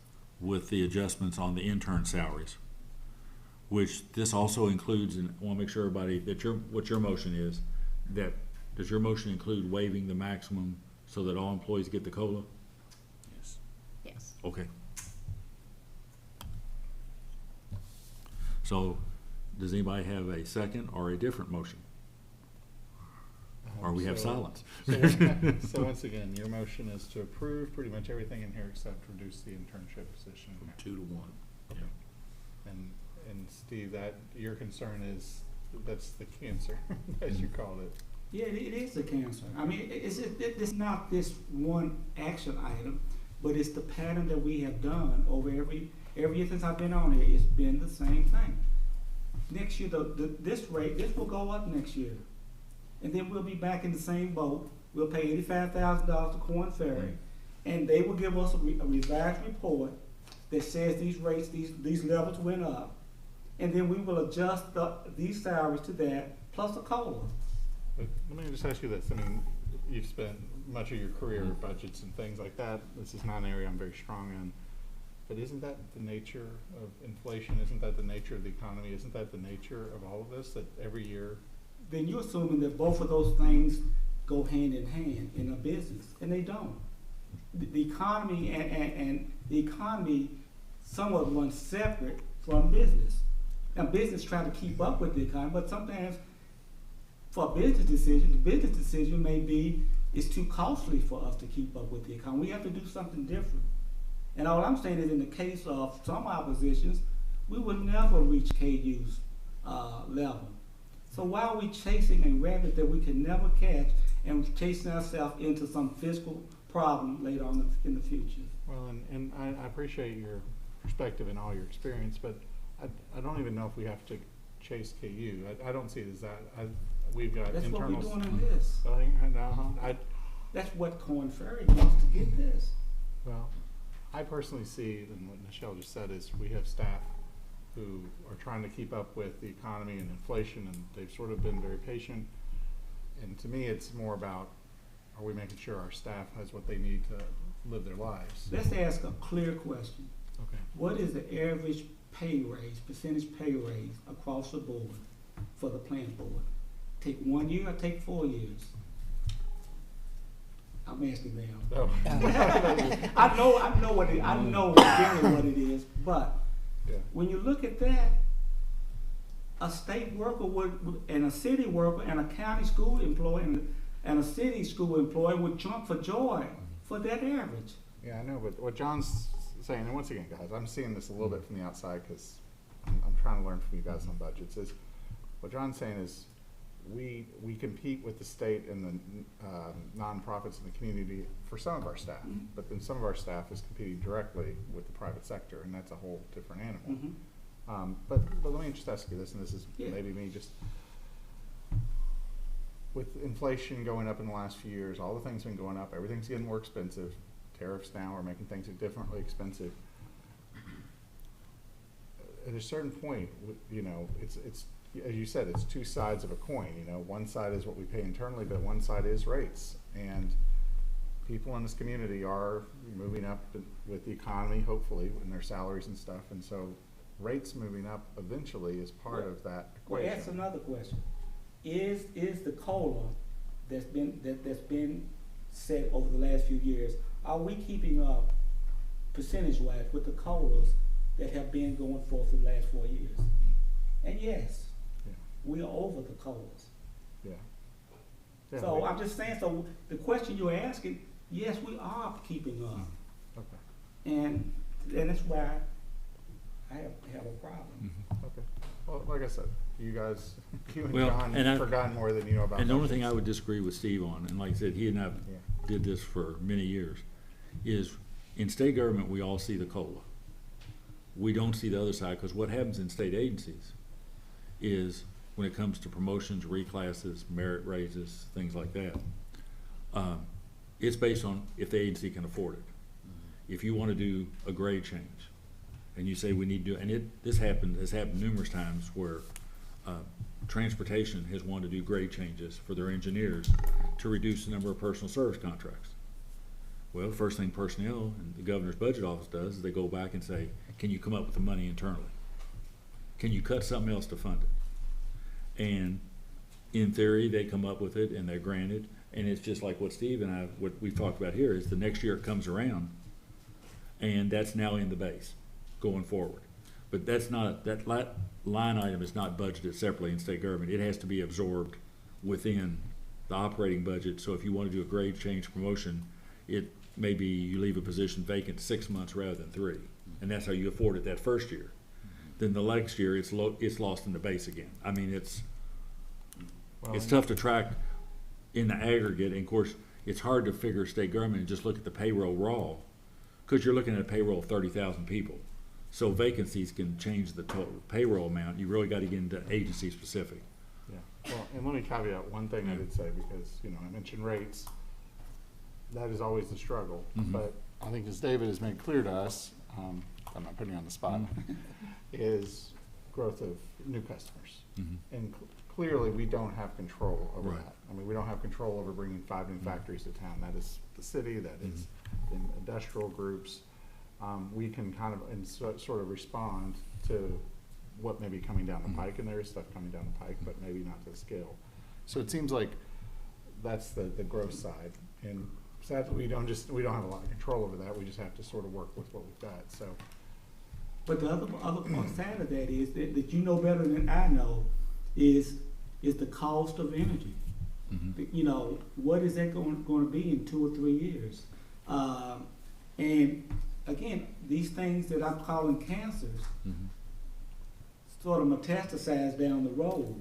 with the adjustments on the intern salaries, which this also includes, and I want to make sure everybody that what your motion is, that does your motion include waiving the maximum so that all employees get the COLA? Yes. Yes. Okay. So does anybody have a second or a different motion? or we have So- silence. So once again, your motion is to approve pretty much everything in here except reduce the internship position. From 2 to 1. Okay. And Steve, that, your concern is, that's the cancer, as you called it. Yeah, it is a cancer. I mean, it's not this one action item, but it's the pattern that we have done over every year since I've been on it. It's been the same thing. Next year, this will go up next year. And then we'll be back in the same boat. We'll pay $85,000 to Corn Ferry, and they will give us a revised report that says these rates, these levels went up, and then we will adjust these salaries to that, plus a COLA. But let me just ask you this, I mean, you've spent much of your career with budgets and things like that, this is not an area I'm very strong in, but isn't that the nature of inflation, isn't that the nature of the economy, isn't that the nature of all of this, that every year? Then you're assuming that both of those things go hand in hand in a business, and they don't. The economy and the economy somewhat runs separate from business. Now, business try to keep up with the economy, but sometimes for a business decision, the business decision may be it's too costly for us to keep up with the economy. We have to do something different. And all I'm saying is, in the case of some oppositions, we will never reach KU's level. So why are we chasing a rabbit that we can never catch and chasing ourselves into some fiscal problem later on in the future? Well, and I appreciate your perspective and all your experience, but I don't even know if we have to chase KU. I don't see it as that. We've got That's what we're internal. doing in this. That's what Corn Ferry wants to get this. Well, I personally see, and what Michelle just said, is we have staff who are trying to keep up with the economy and inflation, and they've sort of been very patient. And to me, it's more about, are we making sure our staff has what they need to live their lives? Let's ask a clear question. Okay. What is the average pay raise, percentage pay raise across the board for the plant board? Take 1 year or take 4 years? I'm asking them. Oh. I know what it, I know generally what it is, but Yeah. when you look at that, a state worker and a city worker and a county school employee and a city school employee would jump for joy for that average. Yeah, I know, but what John's saying, and once again, guys, I'm seeing this a little bit from the outside because I'm trying to learn from you guys on budgets, is what John's saying is we compete with the state and the nonprofits in the community for some of our staff, but then some of our staff is competing directly with the private sector, and that's a whole different animal. But let me just ask you this, and this is maybe me just, with inflation going up in the last few years, all the things have been going up, everything's getting more expensive, tariffs now are making things differently expensive. At a certain point, you know, it's as you said, it's two sides of a coin. You know, one side is what we pay internally, but one side is rates. And people in this community are moving up with the economy, hopefully, in their salaries and stuff. And so rates moving up eventually is part of that equation. Well, ask another question. Is the COLA that's been set over the last few years, are we keeping up percentage-wise with the COLAs that have been going forth for the last 4 years? And yes, we are over the COLAs. Yeah. So I'm just saying, so the question you're asking, yes, we are keeping up. Okay. And that's why I have a problem. Okay. Well, like I said, you guys, you and Well, John and have forgotten more than you know about. And the only thing budgets. I would disagree with Steve on, and like I said, he and I did this for many years, is in state government, we all see the COLA. We don't see the other side, because what happens in state agencies is when it comes to promotions, reclasses, merit raises, things like that, it's based on if the agency can afford it. If you want to do a grade change, and you say we need to do, and this has happened numerous times where transportation has wanted to do grade changes for their engineers to reduce the number of personal service contracts. Well, the first thing personnel and the governor's budget office does is they go back and say, can you come up with the money internally? Can you cut something else to fund it? And in theory, they come up with it and they're granted. And it's just like what Steve and what we've talked about here is the next year it comes around and that's now in the base going forward. But that's not, that line item is not budgeted separately in state government. It has to be absorbed within the operating budget. So if you want to do a grade change promotion, it maybe you leave a position vacant 6 months rather than 3, and that's how you afford it that first year. Then the next year, it's lost in the base again. I mean, it's tough to track in the aggregate, and of course, it's hard to figure state government and just look at the payroll raw, because you're looking at a payroll of 30,000 people. So vacancies can change the total payroll amount. You really got to get into agency specific. Yeah, well, and let me caveat one thing I did say, because, you know, I mentioned rates. That is always the struggle, but I think as David has made clear to us, I'm not putting you on the spot, is growth of new customers. And clearly, we don't have control over Right. that. I mean, we don't have control over bringing 5 new factories to town. That is the city, that is the industrial groups. We can kind of sort of respond to what may be coming down the pike, and there is stuff coming down the pike, but maybe not to the scale. So it seems like that's the growth side, and sadly, we don't have a lot of control over that. We just have to sort of work with what we've got, so. But the other side of that is that you know better than I know is the cost of energy. You know, what is that going to be in 2 or 3 years? And again, these things that I'm calling cancers sort of metastasize down the road,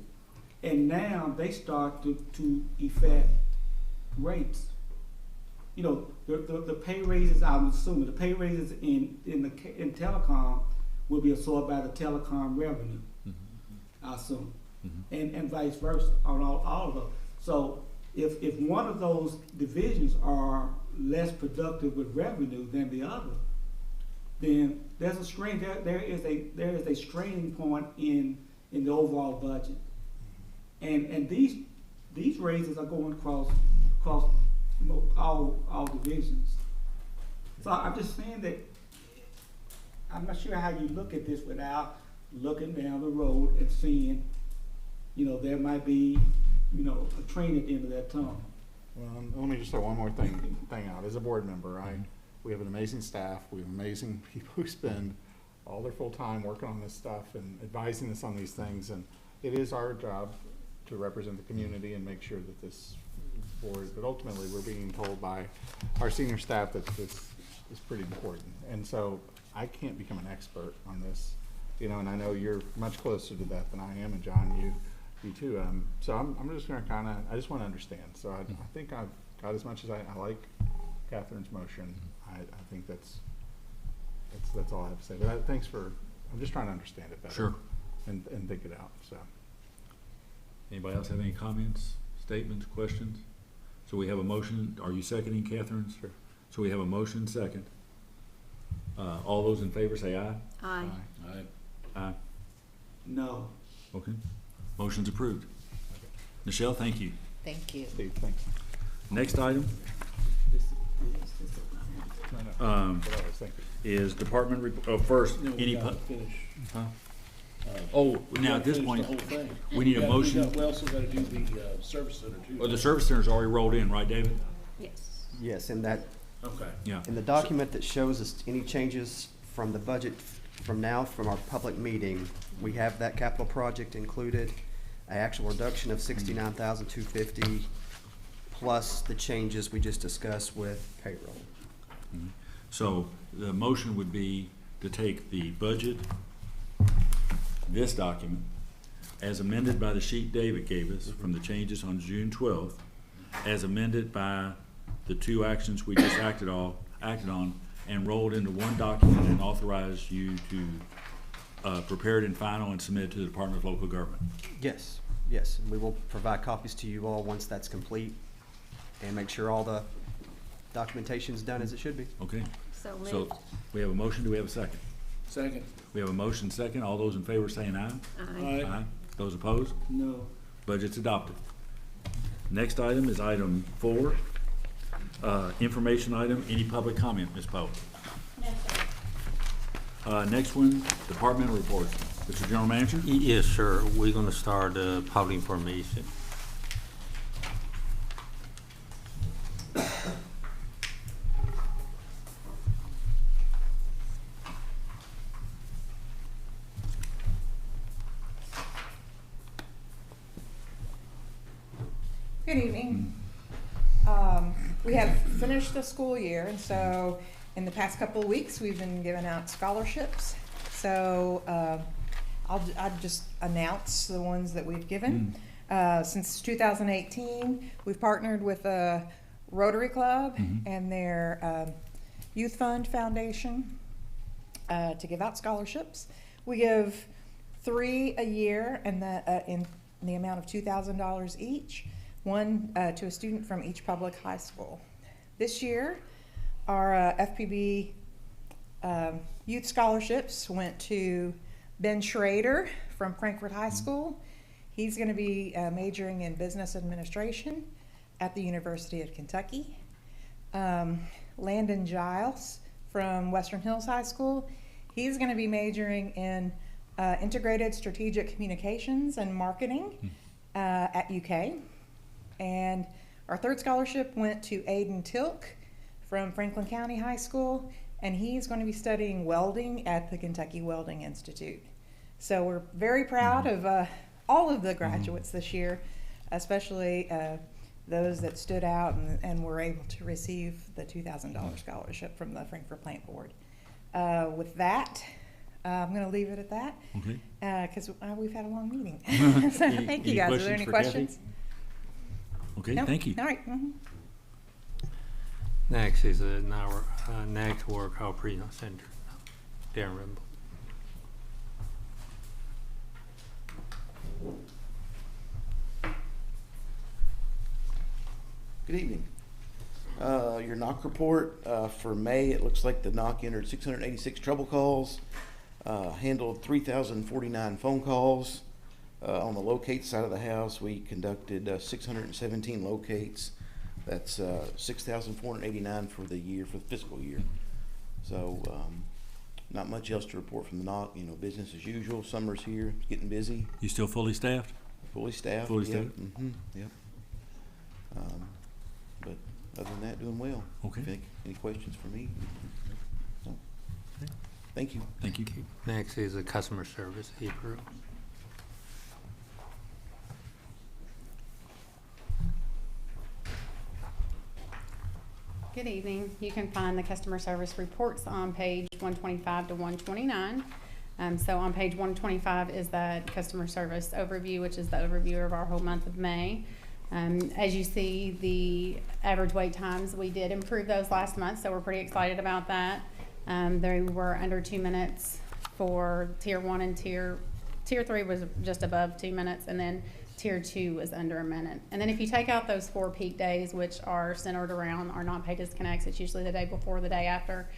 and now they start to affect rates. You know, the pay raises, I'm assuming, the pay raises in telecom will be absorbed by the telecom revenue, I assume, and vice versa on all of those. So if one of those divisions are less productive with revenue than the other, then there's a strain. There is a straining point in the overall budget, and these raises are going across all divisions. So I'm just saying that I'm not sure how you look at this without looking down the road and seeing, you know, there might be, you know, a train at the end of that tunnel. Well, let me just throw one more thing out. As a board member, we have an amazing staff. We have amazing people who spend all their full time working on this stuff and advising us on these things. And it is our job to represent the community and make sure that this board, but ultimately we're being told by our senior staff that this is pretty important. And so I can't become an expert on this, you know, and I know you're much closer to that than I am, and John, you too. So I'm just gonna I just wanna understand. So I think I've got as much as I like Catherine's motion. I think that's all I have to say. But I'm just trying to understand it better. Sure. And think it out, so. Anybody else have any comments, statements, questions? So we have a motion. Are you seconding, Catherine? Sure. So we have a motion second. All those in favor say aye. Aye. Aye. No. Okay. Motion's approved. Michelle, thank you. Thank you. Steve, thanks. Next item What I was thinking. is department first, any Finish. huh? Oh, now at this Finish point, the whole thing. we need a motion. We also gotta do the service center too. Oh, the service center's already rolled in, right, David? Yes. Yes, in that, Okay. Yeah. in the document that shows us any changes from the budget from our public meeting, we have that capital project included, an actual reduction of $69,250, plus the changes we just discussed with payroll. So the motion would be to take the budget, this document, as amended by the sheet David gave us from the changes on June 12th, as amended by the 2 actions we just acted on, and rolled into one document and authorize you to prepare it in final and submit it to the Department of Local Government. Yes, and we will provide copies to you all once that's complete, and make sure all the documentation's done as it should be. Okay? So So moved. we have a motion. Do we have a second? Second. We have a motion second. All those in favor saying aye. Aye. Aye. Those opposed? No. Budget's adopted. Next item is item 4. Information item, any public comment, Ms. Poe? No, sir. Next one, departmental reports. Mr. General Manager? Yes, sir. We're gonna start public information. Good evening. We have finished the school year, and so in the past couple of weeks, we've been giving out scholarships. So I'll just announce the ones that we've given. Since 2018, we've partnered with a Rotary Club and their Youth Fund Foundation to give out scholarships. We give 3 a year, and in the amount of $2,000 each, one to a student from each public high school. This year, our FPB youth scholarships went to Ben Schrader from Frankfurt High School. He's going to be majoring in business administration at the University of Kentucky. Landon Giles from Western Hills High School. He's going to be majoring in integrated strategic communications and marketing at UK. And our third scholarship went to Aiden Tilk from Franklin County High School, and he's going to be studying welding at the Kentucky Welding Institute. So we're very proud of all of the graduates this year, especially those that stood out and were able to receive the $2,000 scholarship from the Frankfurt Plant Board. With that, I'm going to leave it at that because we've had a long meeting. So thank you guys. Are there any questions? Okay, Nope. thank you. All right. Next is our Network Operation Center, Darren Rimble. Good evening. Your knock report for May, it looks like the knock entered 686 trouble calls, handled 3,049 phone calls. On the locate side of the house, we conducted 617 locates. That's 6,489 for the year, for the fiscal year. So not much else to report from the knock. You know, business as usual. Summer's here, it's getting busy. You still fully staffed? Fully staffed. Fully yep. staffed? Yep. But other than that, doing well. Okay. Any questions for me? No. Thank you. Thank you. Next is the customer service, April. Good evening. You can find the customer service reports on page 125 to 129. So on page 125 is that customer service overview, which is the overview of our whole month of May. As you see, the average wait times, we did improve those last month, so we're pretty excited about that. They were under 2 minutes for tier 1 and tier 3 was just above 2 minutes, and then tier 2 was under a minute. And then if you take out those 4 peak days, which are centered around our non-pay disconnects, it's usually the day before, the day after,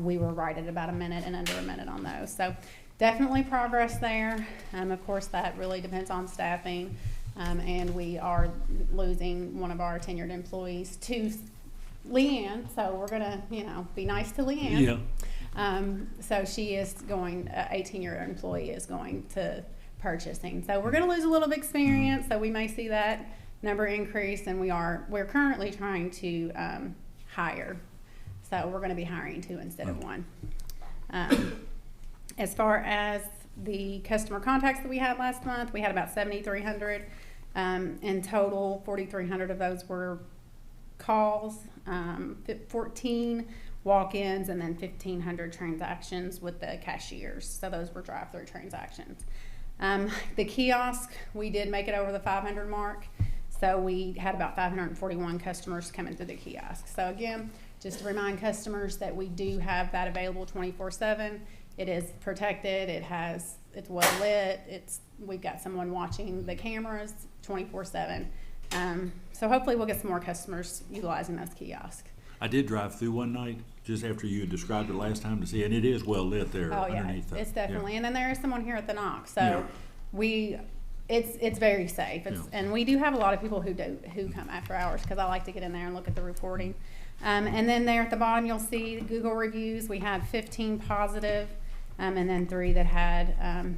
we were right at about a minute and under a minute on those. So definitely progress there. Of course, that really depends on staffing, and we are losing one of our tenured employees to Leanne, so we're gonna, be nice to Leanne. Yeah. So she is going, 18-year employee is going to purchasing. So we're going to lose a little bit of experience, so we may see that number increase, and we're currently trying to hire. So we're going to be hiring 2 instead of 1. As far as the customer contacts that we had last month, we had about 7,300 in total. 4,300 of those were calls, 14 walk-ins, and then 1,500 transactions with the cashiers. So those were drive-through transactions. The kiosk, we did make it over the 500 mark. So we had about 541 customers coming through the kiosk. So again, just to remind customers that we do have that available 24/7. It is protected. It's well lit. We've got someone watching the cameras 24/7. So hopefully we'll get some more customers utilizing those kiosks. I did drive through one night just after you had described it last time to see, and it is well lit there underneath. It's definitely, yeah. And then there is someone here at the knock, so it's very safe. And we do have a lot of people who come after hours because I like to get in there and look at the reporting. And then there at the bottom you'll see Google reviews. We had 15 positive, and then 3 that had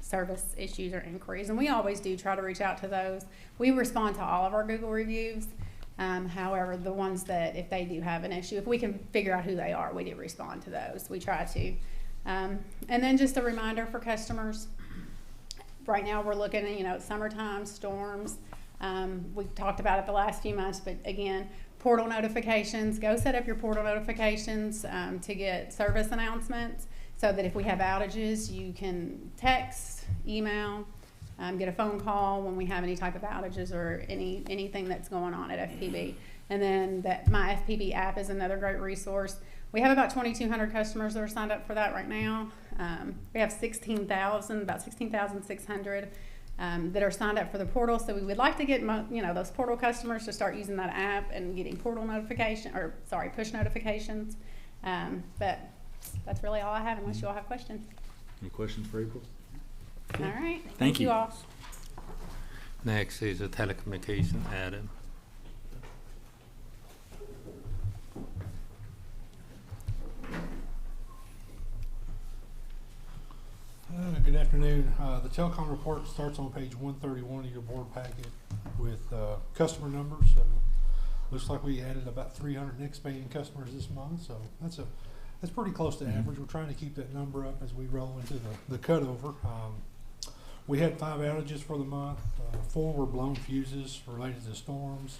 service issues or inquiries. And we always do try to reach out to those. We respond to all of our Google reviews. However, the ones that if they do have an issue, if we can figure out who they are, we do respond to those. We try to. And then just a reminder for customers, right now we're looking at, summertime storms. We've talked about it the last few months, but again, portal notifications, go set up your portal notifications to get service announcements so that if we have outages, you can text, email, get a phone call when we have any type of outages or anything that's going on at FPB. And then my FPB app is another great resource. We have about 2,200 customers that are signed up for that right now. We have about 16,600 that are signed up for the portal. So we would like to get those portal customers to start using that app and getting portal push notifications. But that's really all I have, unless you all have questions. Any questions for April? All right. Thank you. all. Next is a telecommunication, Adam. Good afternoon. The telecom report starts on page 131 of your board packet with customer numbers. Looks like we added about 300 next-band customers this month, so that's pretty close to average. We're trying to keep that number up as we roll into the cutover. We had 5 outages for the month. 4 were blown fuses related to storms,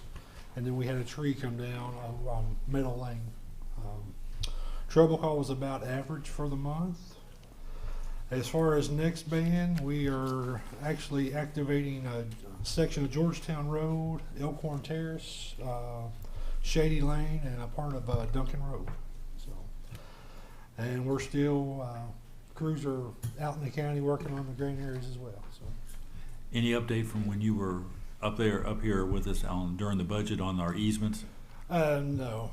and then we had a tree come down on Meadow Lane. Trouble call was about average for the month. As far as next band, we are actually activating a section of Georgetown Road, Elkhorn Terrace, Shady Lane, and a part of Duncan Road. And we're still, crews are out in the county working on the green areas as well. So, Any update from when you were up here with us during the budget on our easements? No,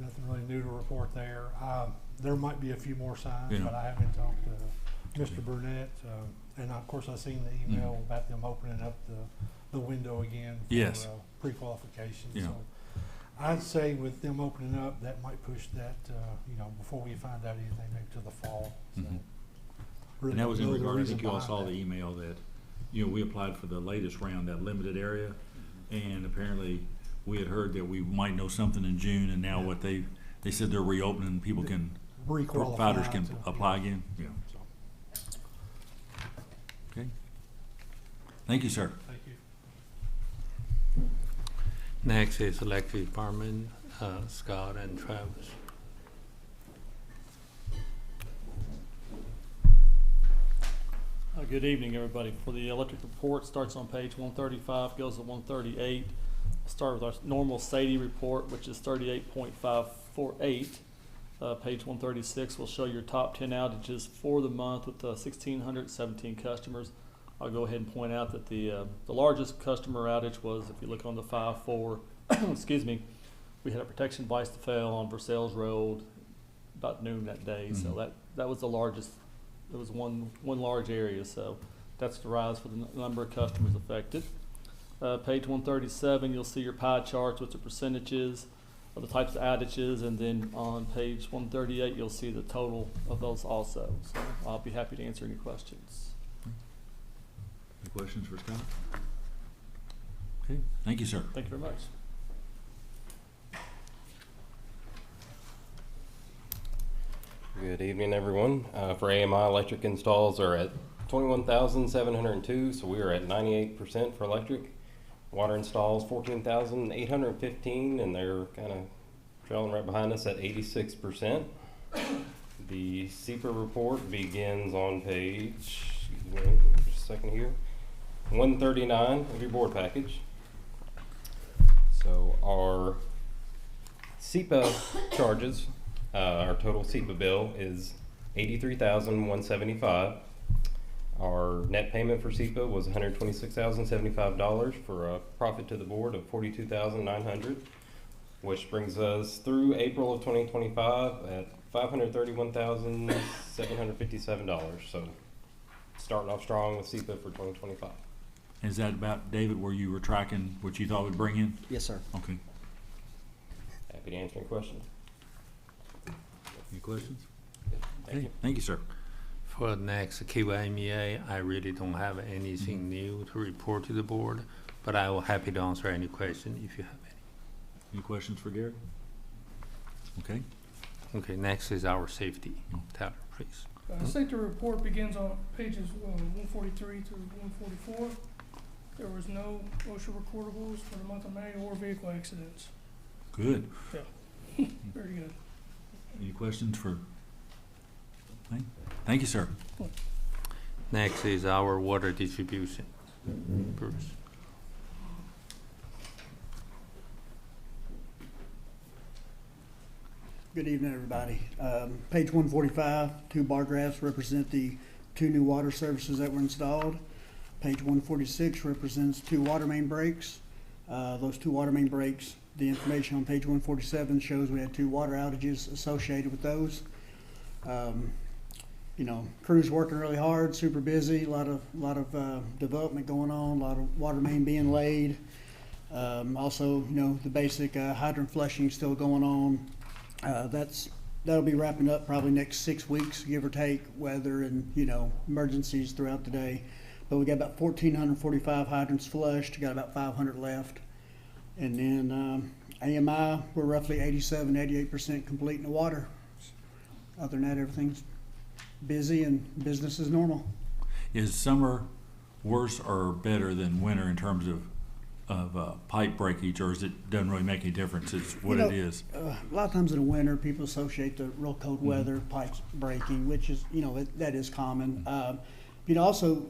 nothing really new to report there. There might be a few more signs, but I haven't talked to Mr. Burnett. And of course, I've seen the email about them opening up the window again for pre-qualification. Yeah. So I'd say with them opening up, that might push that, before we find out anything, maybe to the fall. So And that was in regard, I think you all behind saw that. the email that, we applied for the latest round, that limited area. And apparently, we had heard that we might know something in June, and now what they said they're reopening, people can, providers can apply again. Yeah. Okay. Thank you, sir. Thank you. Next is electric department, Scott and Travis. Good evening, everybody. For the electric report, starts on page 135, goes to 138. I'll start with our normal SAIDI report, which is 38.548. Page 136 will show your top 10 outages for the month with 1,617 customers. I'll go ahead and point out that the largest customer outage was, if you look on the 5-4, excuse me, we had a protection device that fell on Versailles Road about noon that day. Mm-hmm. So that was the largest. It was one large area. So that's the rise for the number of customers affected. Page 137, you'll see your pie charts with the percentages of the types of outages, and then on page 138, you'll see the total of those also. So I'll be happy to answer any questions. Any questions for Scott? Okay, thank you, sir. Thank you very much. Good evening, everyone. For AMI, electric installs are at 21,702, so we are at 98% for electric. Water installs 14,815, and they're kind of trailing right behind us at 86%. The SEPA report begins on page, just a second here, 139 of your board package. So our SEPA charges, our total SEPA bill is $83,175. Our net payment for SEPA was $126,075 for a profit to the board of $42,900, which brings us through April of 2025 at $531,757. So starting off strong with SEPA for 2025. Is that about, David, where you were tracking what you thought would bring in? Yes, sir. Okay. Happy to answer any questions. Any questions? Thank you. Thank you, sir. For next QMEA, I really don't have anything new to report to the board, but I will happy to answer any question if you have any. Any questions for Gary? Okay. Okay, next is our safety. Tyler, please. Safety report begins on pages 143 to 144. There was no OSHA recordables for the month of May or vehicle accidents. Good. Yeah, very good. Any questions for? Thank you, sir. Next is our water distribution. Bruce. Good evening, everybody. Page 145, two bar graphs represent the two new water services that were installed. Page 146 represents two water main breaks. Those two water main breaks, the information on page 147 shows we had two water outages associated with those. You know, crews working really hard, super busy, a lot of development going on, a lot of water main being laid. Also, you know, the basic hydrant flushing still going on. That'll be wrapping up probably next 6 weeks, give or take, weather and, you know, emergencies throughout the day. But we got about 1,445 hydrants flushed, got about 500 left. And then AMI, we're roughly 87-88% complete in the water. Other than that, everything's busy and business as normal. Is summer worse or better than winter in terms of pipe breakage, or is it doesn't really make any difference? It's what it is. A lot of times in the winter, people associate the real cold weather, pipes breaking, which is, you know, that is common. You know, also,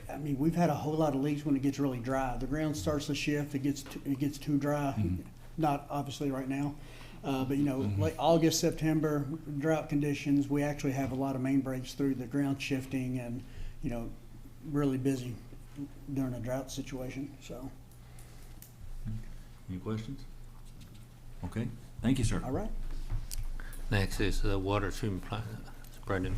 I mean, we've had a whole lot of leaks when it gets really dry. The ground starts to shift, it gets too dry. Not obviously right now, but you know, late August, September, drought conditions, we actually have a lot of main breaks through the ground shifting and, you know, really busy during a drought situation, so. Any questions? Okay, thank you, sir. All right. Next is the water treatment plant. Brendan.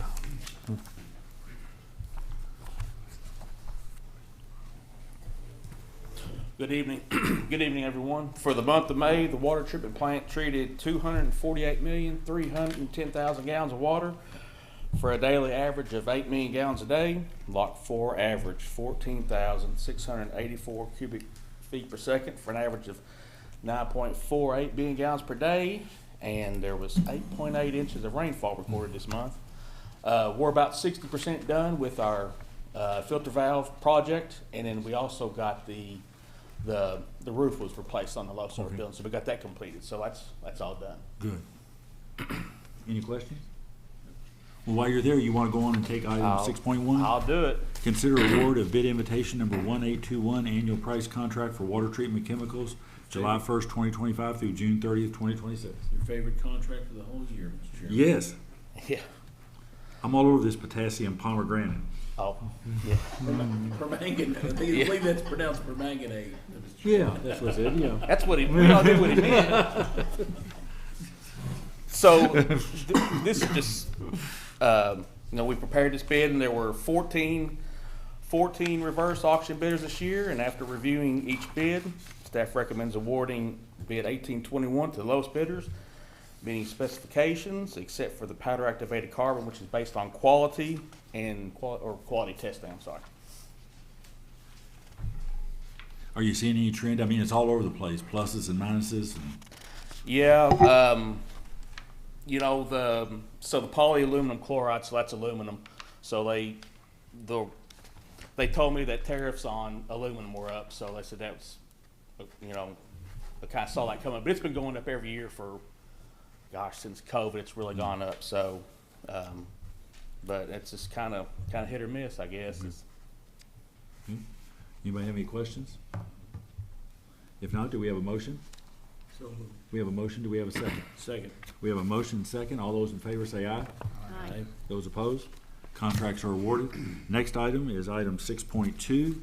Good evening. Good evening, everyone. For the month of May, the water treatment plant treated 248,310,000 gallons of water for a daily average of 8 million gallons a day. Lot 4 averaged 14,684 cubic feet per second for an average of 9.48 billion gallons per day, and there was 8.8 inches of rainfall recorded this month. We're about 60% done with our filter valve project, and then we also got the roof was replaced on the low story building, so we got that completed. So that's all done. Good. Any questions? Well, while you're there, you want to go on and take item 6.1? I'll do it. Consider award of bid invitation number 1821, annual price contract for water treatment chemicals, July 1st, 2025 through June 30th, 2026. Your favorite contract for the whole year, Mr. Chairman? Yes. Yeah. I'm all over this potassium pomegranate. Oh, yeah. Permanganate. I believe that's pronounced permanganate. Yeah, that's what I said, yeah. That's what we all knew what he meant. So this is just, you know, we prepared this bid, and there were 14 reverse auction bidders this year, and after reviewing each bid, staff recommends awarding bid 1821 to the lowest bidders, meeting specifications except for the powder activated carbon, which is based on quality and quality testing. I'm sorry. Are you seeing any trend? I mean, it's all over the place, pluses and minuses. Yeah, you know, the polyaluminum chloride, so that's aluminum. So they told me that tariffs on aluminum were up, so they said that was, you know, I kind of saw that coming. But it's been going up every year for, gosh, since COVID, it's really gone up. So, but it's just kind of hit or miss, I guess. Anybody have any questions? If not, do we have a motion? So moved. We have a motion. Do we have a second? Second. We have a motion second. All those in favor say aye. Aye. Those opposed? Contracts are awarded. Next item is item 6.2.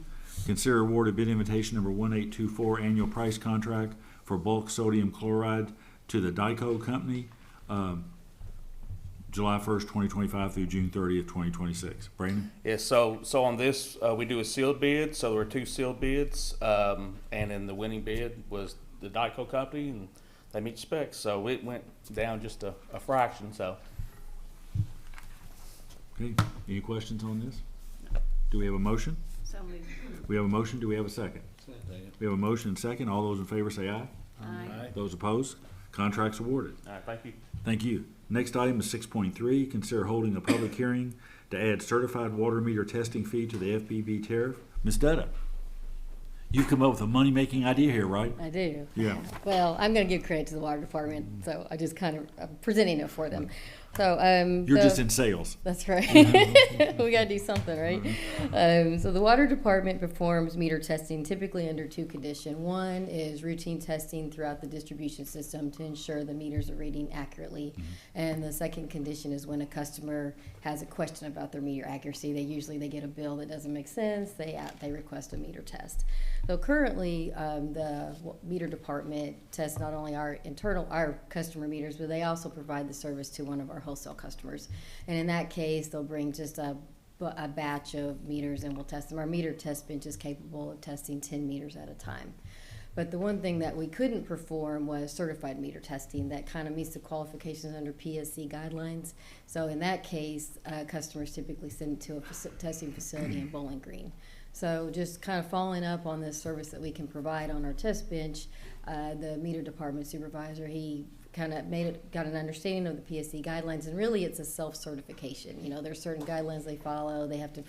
Consider award of bid invitation number 1824, annual price contract for bulk sodium chloride to the Dyco Company, July 1st, 2025 through June 30th, 2026. Brandon? Yeah, so on this, we do a sealed bid. So there were 2 sealed bids, and then the winning bid was the Dyco Company, and they meet specs. So it went down just a fraction. So. Okay, any questions on this? Do we have a motion? So moved. We have a motion. Do we have a second? Second. We have a motion and second. All those in favor say aye. Aye. Those opposed? Contracts awarded. All right, thank you. Thank you. Next item is 6.3. Consider holding a public hearing to add certified water meter testing fee to the FPB tariff. Ms. Dutta? You've come up with a money-making idea here, right? I do. Yeah. Well, I'm going to give credit to the water department, so I just kind of I'm presenting it for them. So You're just in sales. That's right. We got to do something, right? So the water department performs meter testing typically under two conditions. One is routine testing throughout the distribution system to ensure the meters are reading accurately, and the second condition is when a customer has a question about their meter accuracy. They get a bill that doesn't make sense. They request a meter test. So currently, the meter department tests not only our customer meters, but they also provide the service to one of our wholesale customers. And in that case, they'll bring just a batch of meters and we'll test them. Our meter test bench is capable of testing 10 meters at a time. But the one thing that we couldn't perform was certified meter testing that kind of meets the qualifications under PSC guidelines. So in that case, customers typically send it to a testing facility in Bowling Green. So just kind of following up on this service that we can provide on our test bench, the meter department supervisor, he kind of got an understanding of the PSC guidelines, and really it's a self-certification. You know, there's certain guidelines they follow. They have to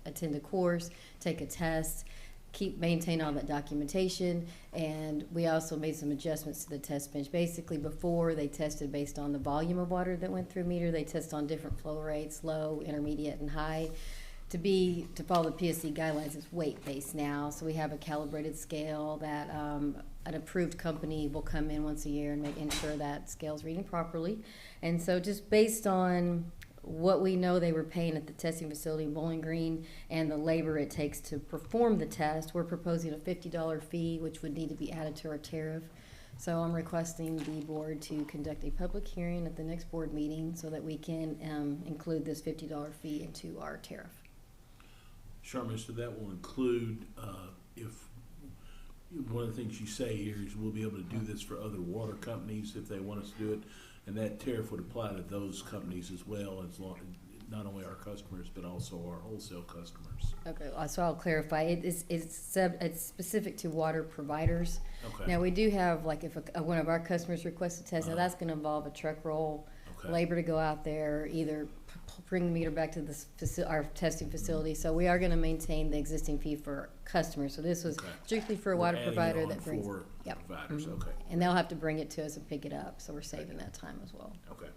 attend a course, take a test, maintain all that documentation, and we also made some adjustments to the test bench. Basically, before they tested based on the volume of water that went through a meter, they test on different flow rates, low, intermediate, and high. To follow the PSC guidelines, it's weight-based now, so we have a calibrated scale that an approved company will come in once a year and ensure that scale's reading properly. And so just based on what we know they were paying at the testing facility in Bowling Green and the labor it takes to perform the test, we're proposing a $50 fee, which would need to be added to our tariff. So I'm requesting the board to conduct a public hearing at the next board meeting so that we can include this $50 fee into our tariff. Charmin, so that will include, if, one of the things you say here is we'll be able to do this for other water companies if they want us to do it, and that tariff would apply to those companies as well, as long, not only our customers, but also our wholesale customers. Okay, so I'll clarify. It's specific to water providers. Okay. Now, we do have, like, if one of our customers requests a test, now that's going to involve a truck roll, labor to go out there, either bring the meter back to our testing facility. So we are going to maintain the existing fee for customers. So this was strictly for a water provider that brings. Providers. Okay. And they'll have to bring it to us and pick it up. So we're saving that time as well. Okay.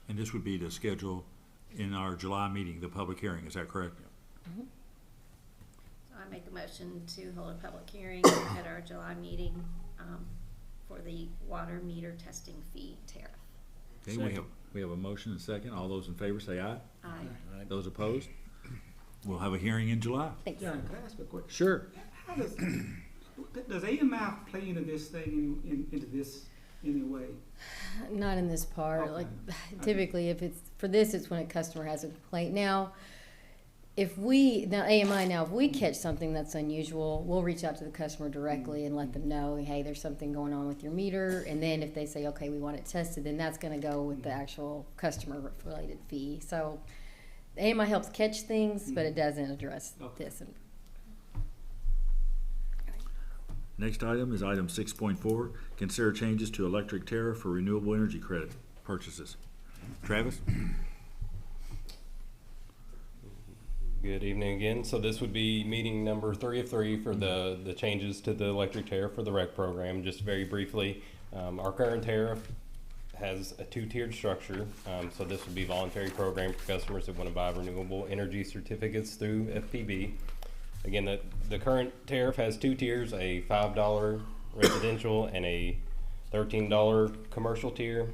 And this would be to schedule in our July meeting, the public hearing. Is that correct? So I make a motion to hold a public hearing at our July meeting for the water meter testing fee tariff. Okay, we have a motion and a second. All those in favor say aye. Aye. Those opposed? We'll have a hearing in July. John, can I ask a question? Sure. How does AMI play into this thing, into this in any way? Not in this part. Okay. Like typically, if it's for this, it's when a customer has a complaint. Now, if we catch something that's unusual, we'll reach out to the customer directly and let them know, hey, there's something going on with your meter. And then if they say, okay, we want it tested, then that's going to go with the actual customer-related fee. So AMI helps catch things, but it doesn't address this. Next item is item 6.4. Consider changes to electric tariff for renewable energy credit purchases. Travis? Good evening again. So this would be meeting number 3 of 3 for the changes to the electric tariff for the REC program. Just very briefly, our current tariff has a 2-tiered structure. So this would be voluntary program for customers that want to buy renewable energy certificates through FPB. Again, the current tariff has 2 tiers, a $5 residential and a $13 commercial tier.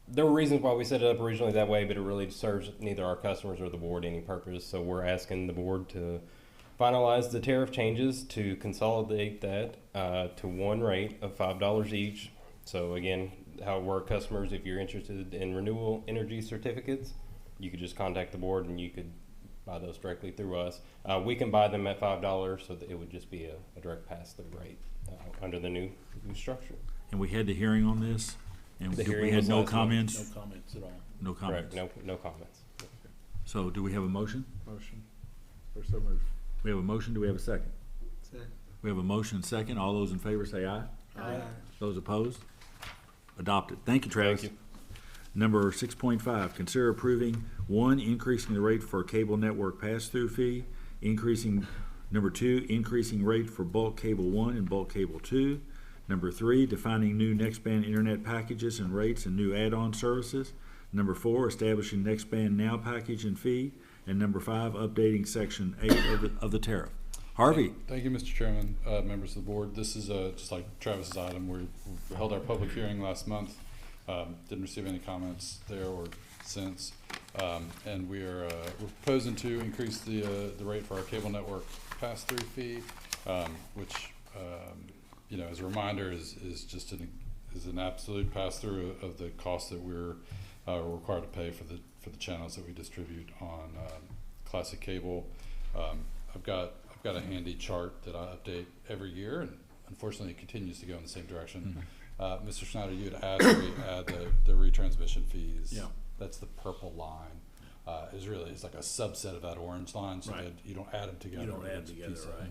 There were reasons why we set it up originally that way, but it really serves neither our customers or the board any purpose. So we're asking the board to finalize the tariff changes to consolidate that to one rate of $5 each. So again, how it works, customers, if you're interested in renewable energy certificates, you could just contact the board and you could buy those directly through us. We can buy them at $5, so that it would just be a direct pass-through rate under the new structure. And we had the hearing on this? And we had no comments? No comments at all. No comments? Correct. No comments. So do we have a motion? Motion. Or so moved. We have a motion. Do we have a second? Second. We have a motion and second. All those in favor say aye. Aye. Those opposed? Adopted. Thank you, Travis. Thank you. Number 6.5, consider approving 1, increasing the rate for cable network pass-through fee, increasing Number 2, increasing rate for bulk cable 1 and bulk cable 2. Number 3, defining new Nextband internet packages and rates and new add-on services. Number 4, establishing Nextband Now package and fee. And number 5, updating Section 8 of the tariff. Harvey. Thank you, Mr. Chairman, members of the board. This is just like Travis's item. We held our public hearing last month. Didn't receive any comments there or since. And we're proposing to increase the rate for our cable network pass-through fee, which you know, as a reminder, is just an absolute pass-through of the cost that we're required to pay for the channels that we distribute on classic cable. I've got a handy chart that I update every year, and unfortunately it continues to go in the same direction. Mr. Schneider, you had asked we add the retransmission fees. Yeah. That's the purple line. It's like a subset of that orange line, so Right. that you don't add them together. You don't add them together, right?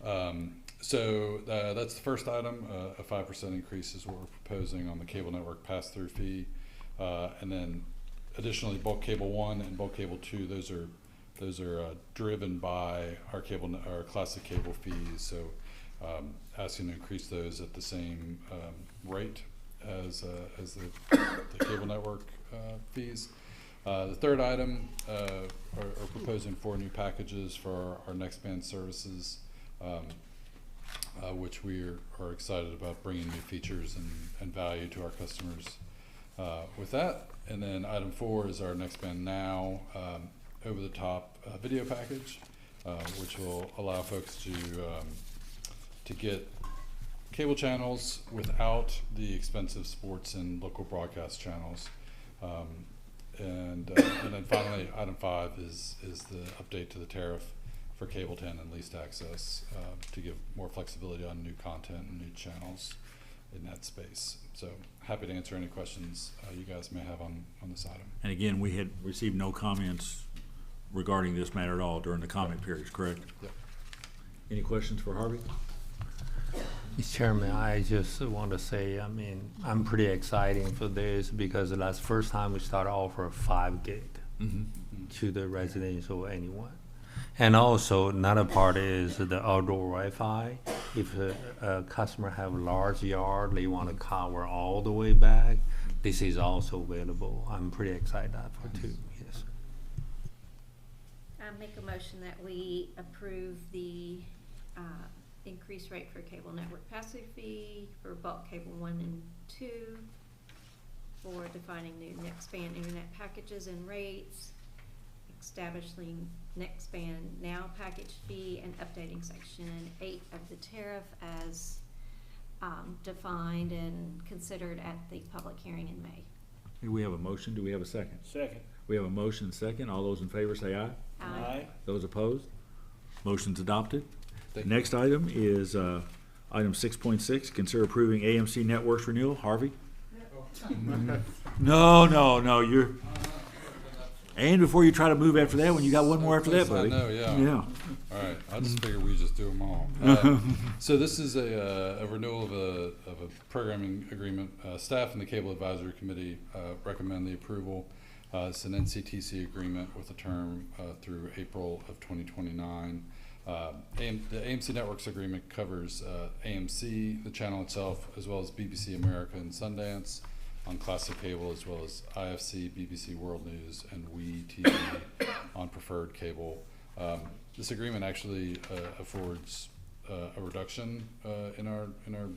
Yeah. So that's the first item. A 5% increase is what we're proposing on the cable network pass-through fee, and then additionally, bulk cable 1 and bulk cable 2. Those are driven by our classic cable fees. So asking to increase those at the same rate as the cable network fees. The third item are proposing 4 new packages for our Nextband services, which we are excited about bringing new features and value to our customers with that. And then item 4 is our Nextband Now over-the-top video package, which will allow folks to get cable channels without the expensive sports and local broadcast channels. And then finally, item 5 is the update to the tariff for cable 10 and leased access to give more flexibility on new content and new channels in that space. So happy to answer any questions you guys may have on this item. And again, we had received no comments regarding this matter at all during the comment periods, correct? Yep. Any questions for Harvey? Mr. Chairman, I just want to say, I mean, I'm pretty excited for this because that's the first time we started offer 5 gig to the residential anyone. And also another part is the outdoor Wi-Fi. If a customer have a large yard, they want to cover all the way back, this is also available. I'm pretty excited for too, yes. I make a motion that we approve the increased rate for cable network pass-through fee for bulk cable 1 and 2, for defining new Nextband internet packages and rates, establishing Nextband Now package fee, and updating Section 8 of the tariff as defined and considered at the public hearing in May. Do we have a motion? Do we have a second? Second. We have a motion and second. All those in favor say aye. Aye. Those opposed? Motion's adopted. Thank you. Next item is item 6.6, consider approving AMC Networks renewal. Harvey? No, you're, and before you try to move after that one, you got one more after that, buddy. I know, yeah. Yeah. All right, I just figured we just do them all. So this is a renewal of a programming agreement. Staff and the Cable Advisory Committee recommend the approval. It's an NCTC agreement with a term through April of 2029. The AMC Networks agreement covers AMC, the channel itself, as well as BBC America and Sundance on classic cable, as well as IFC, BBC World News, and WE TV on preferred cable. This agreement actually affords a reduction in our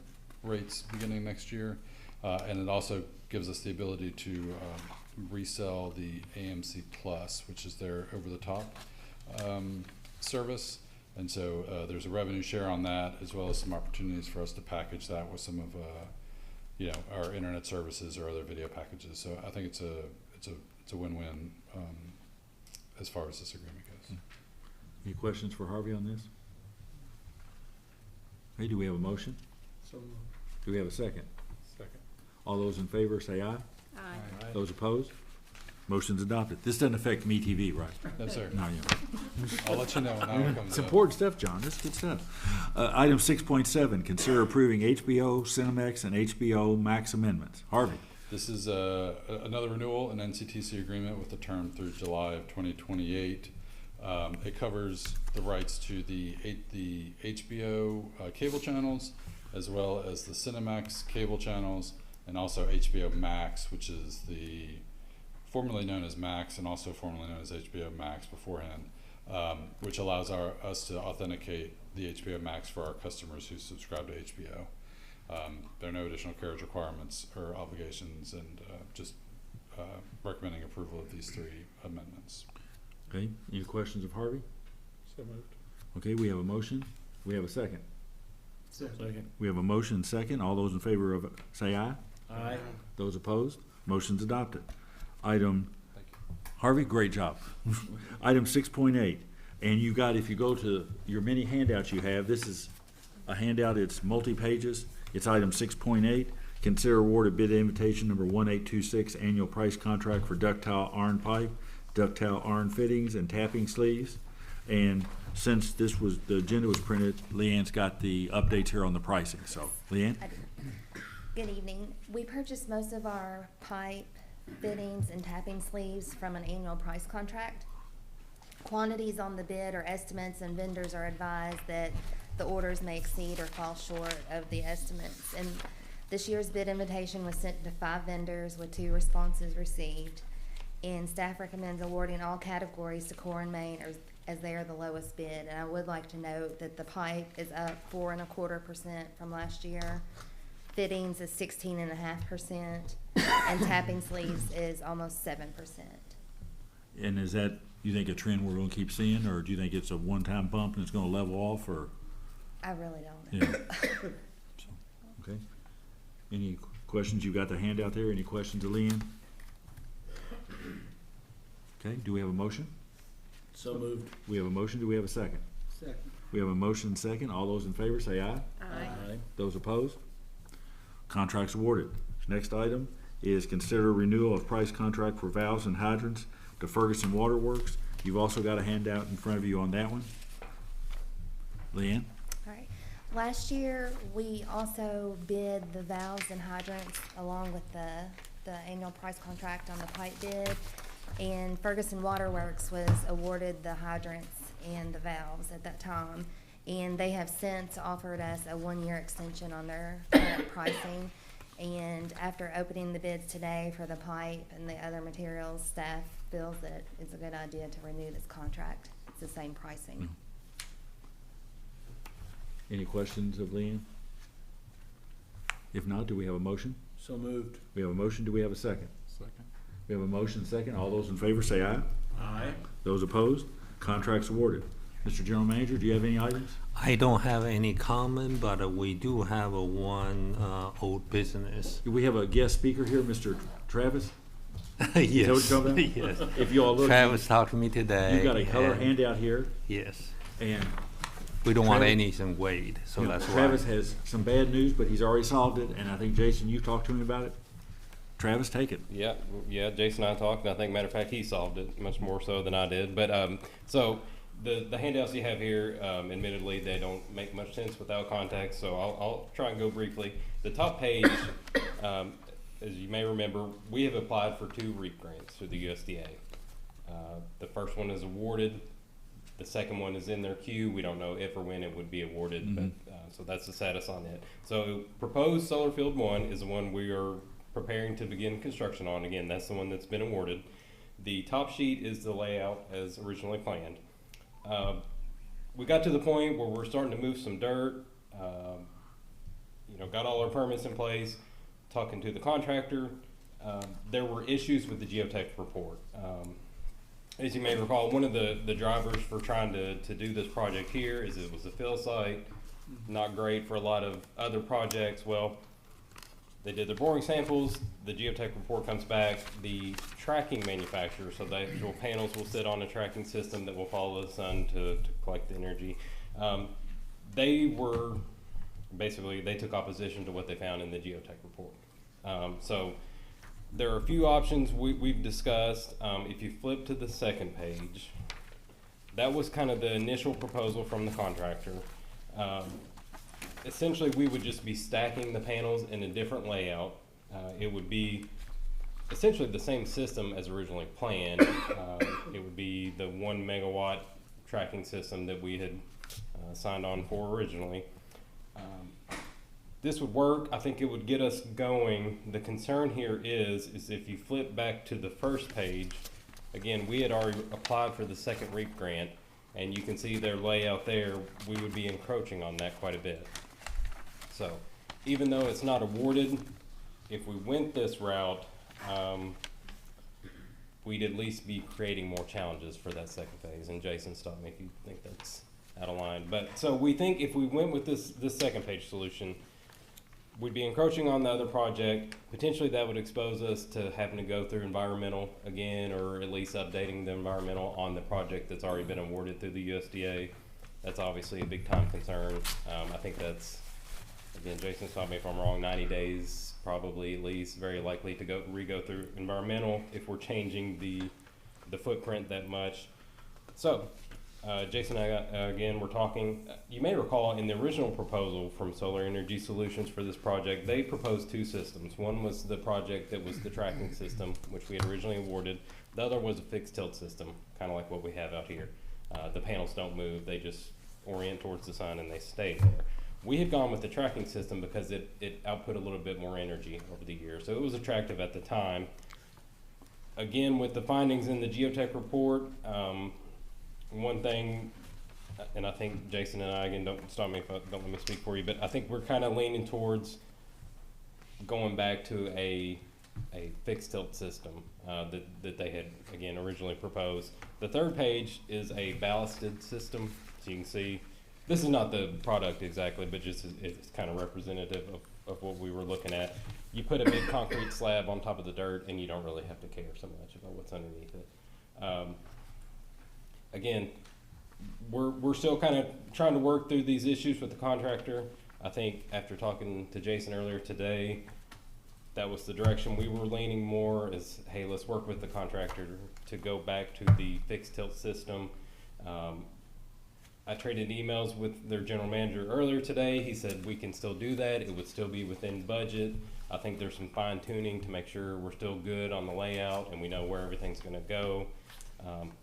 rates beginning next year, and it also gives us the ability to resell the AMC Plus, which is their over-the-top service. And so there's a revenue share on that, as well as some opportunities for us to package that with some of our internet services or other video packages. So I think it's a win-win as far as this agreement goes. Any questions for Harvey on this? Hey, do we have a motion? So Do we have a second? Second. All those in favor say aye. Aye. Those opposed? Motion's adopted. This doesn't affect MeTV, right? No, sir. No, yeah. I'll let you know when that one comes It's up. important stuff, John. That's good stuff. Item 6.7, consider approving HBO, Cinemex, and HBO Max amendments. Harvey. This is another renewal, an NCTC agreement with a term through July of 2028. It covers the rights to the HBO cable channels, as well as the Cinemax cable channels, and also HBO Max, which is the formerly known as Max and also formerly known as HBO Max beforehand, which allows us to authenticate the HBO Max for our customers who subscribe to HBO. There are no additional carriage requirements or obligations, and just recommending approval of these three amendments. Okay, any questions of Harvey? So moved. Okay, we have a motion. We have a second. Second. We have a motion and second. All those in favor of it, say aye. Aye. Those opposed? Motion's adopted. Item, Harvey, great job. Item 6.8, and you got, if you go to your many handouts you have, this is a handout, it's multi-pages. It's item 6.8, consider award of bid invitation number 1826, annual price contract for ductile iron pipe, ductile iron fittings, and tapping sleeves. And since this was, the agenda was printed, Leanne's got the updates here on the pricing, so, Leanne? Good evening. We purchased most of our pipe, fittings, and tapping sleeves from an annual price contract. Quantities on the bid are estimates, and vendors are advised that the orders may exceed or fall short of the estimates. And this year's bid invitation was sent to 5 vendors with 2 responses received. And staff recommends awarding all categories to Core and Main as they are the lowest bid. And I would like to note that the pipe is up 4.25% from last year. Fittings is 16.5%, and tapping sleeves is almost 7%. And is that, you think, a trend we're gonna keep seeing, or do you think it's a one-time bump and it's gonna level off, or? I really don't know. Yeah. So, okay. Any questions? You got the handout there. Any questions of Leanne? Okay, do we have a motion? So moved. We have a motion. Do we have a second? Second. We have a motion and second. All those in favor say aye. Aye. Those opposed? Contracts awarded. Next item is consider renewal of price contract for valves and hydrants to Ferguson Water Works. You've also got a handout in front of you on that one. Leanne? All right. Last year, we also bid the valves and hydrants along with the annual price contract on the pipe bid. And Ferguson Water Works was awarded the hydrants and the valves at that time. And they have since offered us a 1-year extension on their current pricing. And after opening the bids today for the pipe and the other materials, staff feels that it's a good idea to renew this contract. It's the same pricing. Any questions of Leanne? If not, do we have a motion? So moved. We have a motion. Do we have a second? Second. We have a motion and second. All those in favor say aye. Aye. Those opposed? Contracts awarded. Mr. General Manager, do you have any items? I don't have any comment, but we do have one old business. We have a guest speaker here, Mr. Travis. Yes. Is that what you're talking about? Yes. If you all look, Travis talked to me today. you got a color and- handout here, Yes. and We don't want Travis- anything weighed, so you know, that's why. Travis has some bad news, but he's already solved it, and I think, Jason, you talked to him about it. Travis, take it. Yeah, Jason and I talked, and I think, matter of fact, he solved it much more so than I did. But so the handouts you have here, admittedly, they don't make much sense without context, so I'll try and go briefly. The top page, as you may remember, we have applied for 2 REAP grants through the USDA. The first one is awarded. The second one is in their queue. We don't know if or when it would be awarded, but so that's the status on it. So proposed solar field 1 is the one we are preparing to begin construction on. Again, that's the one that's been awarded. The top sheet is the layout as originally planned. We got to the point where we're starting to move some dirt, got all our permits in place, talking to the contractor. There were issues with the geotech report. As you may recall, one of the drivers for trying to do this project here is it was a fill site, not great for a lot of other projects. Well, they did their boring samples, the geotech report comes back, the tracking manufacturer, so the actual panels will sit on a tracking system that will follow the sun to collect the energy. They took opposition to what they found in the geotech report. So there are a few options we've discussed. If you flip to the second page, that was kind of the initial proposal from the contractor. Essentially, we would just be stacking the panels in a different layout. It would be essentially the same system as originally planned. It would be the 1 megawatt tracking system that we had signed on for originally. This would work. I think it would get us going. The concern here is if you flip back to the first page, again, we had already applied for the second REAP grant, and you can see their layout there. We would be encroaching on that quite a bit. So even though it's not awarded, if we went this route, we'd at least be creating more challenges for that second phase. And Jason, stop me if you think that's out of line. But so we think if we went with this second page solution, we'd be encroaching on the other project. Potentially that would expose us to having to go through environmental again, or at least updating the environmental on the project that's already been awarded through the USDA. That's obviously a big time concern. I think that's, again, Jason, stop me if I'm wrong, 90 days probably at least, very likely to re-go through environmental if we're changing the footprint that much. So Jason and I, again, we're talking, you may recall in the original proposal from Solar Energy Solutions for this project, they proposed two systems. One was the project that was the tracking system, which we had originally awarded. The other was a fixed tilt system, kind of like what we have out here. The panels don't move, they just orient towards the sun and they stay there. We had gone with the tracking system because it output a little bit more energy over the years, so it was attractive at the time. Again, with the findings in the geotech report, one thing, and I think Jason and I, again, don't stop me if don't let me speak for you, but I think we're kind of leaning towards going back to a fixed tilt system that they had, again, originally proposed. The third page is a ballasted system, so you can see, this is not the product exactly, but just it's kind of representative of what we were looking at. You put a big concrete slab on top of the dirt and you don't really have to care so much about what's underneath it. Again, we're still kind of trying to work through these issues with the contractor. I think after talking to Jason earlier today, that was the direction we were leaning more is, hey, let's work with the contractor to go back to the fixed tilt system. I traded emails with their general manager earlier today. He said we can still do that. It would still be within budget. I think there's some fine tuning to make sure we're still good on the layout and we know where everything's gonna go.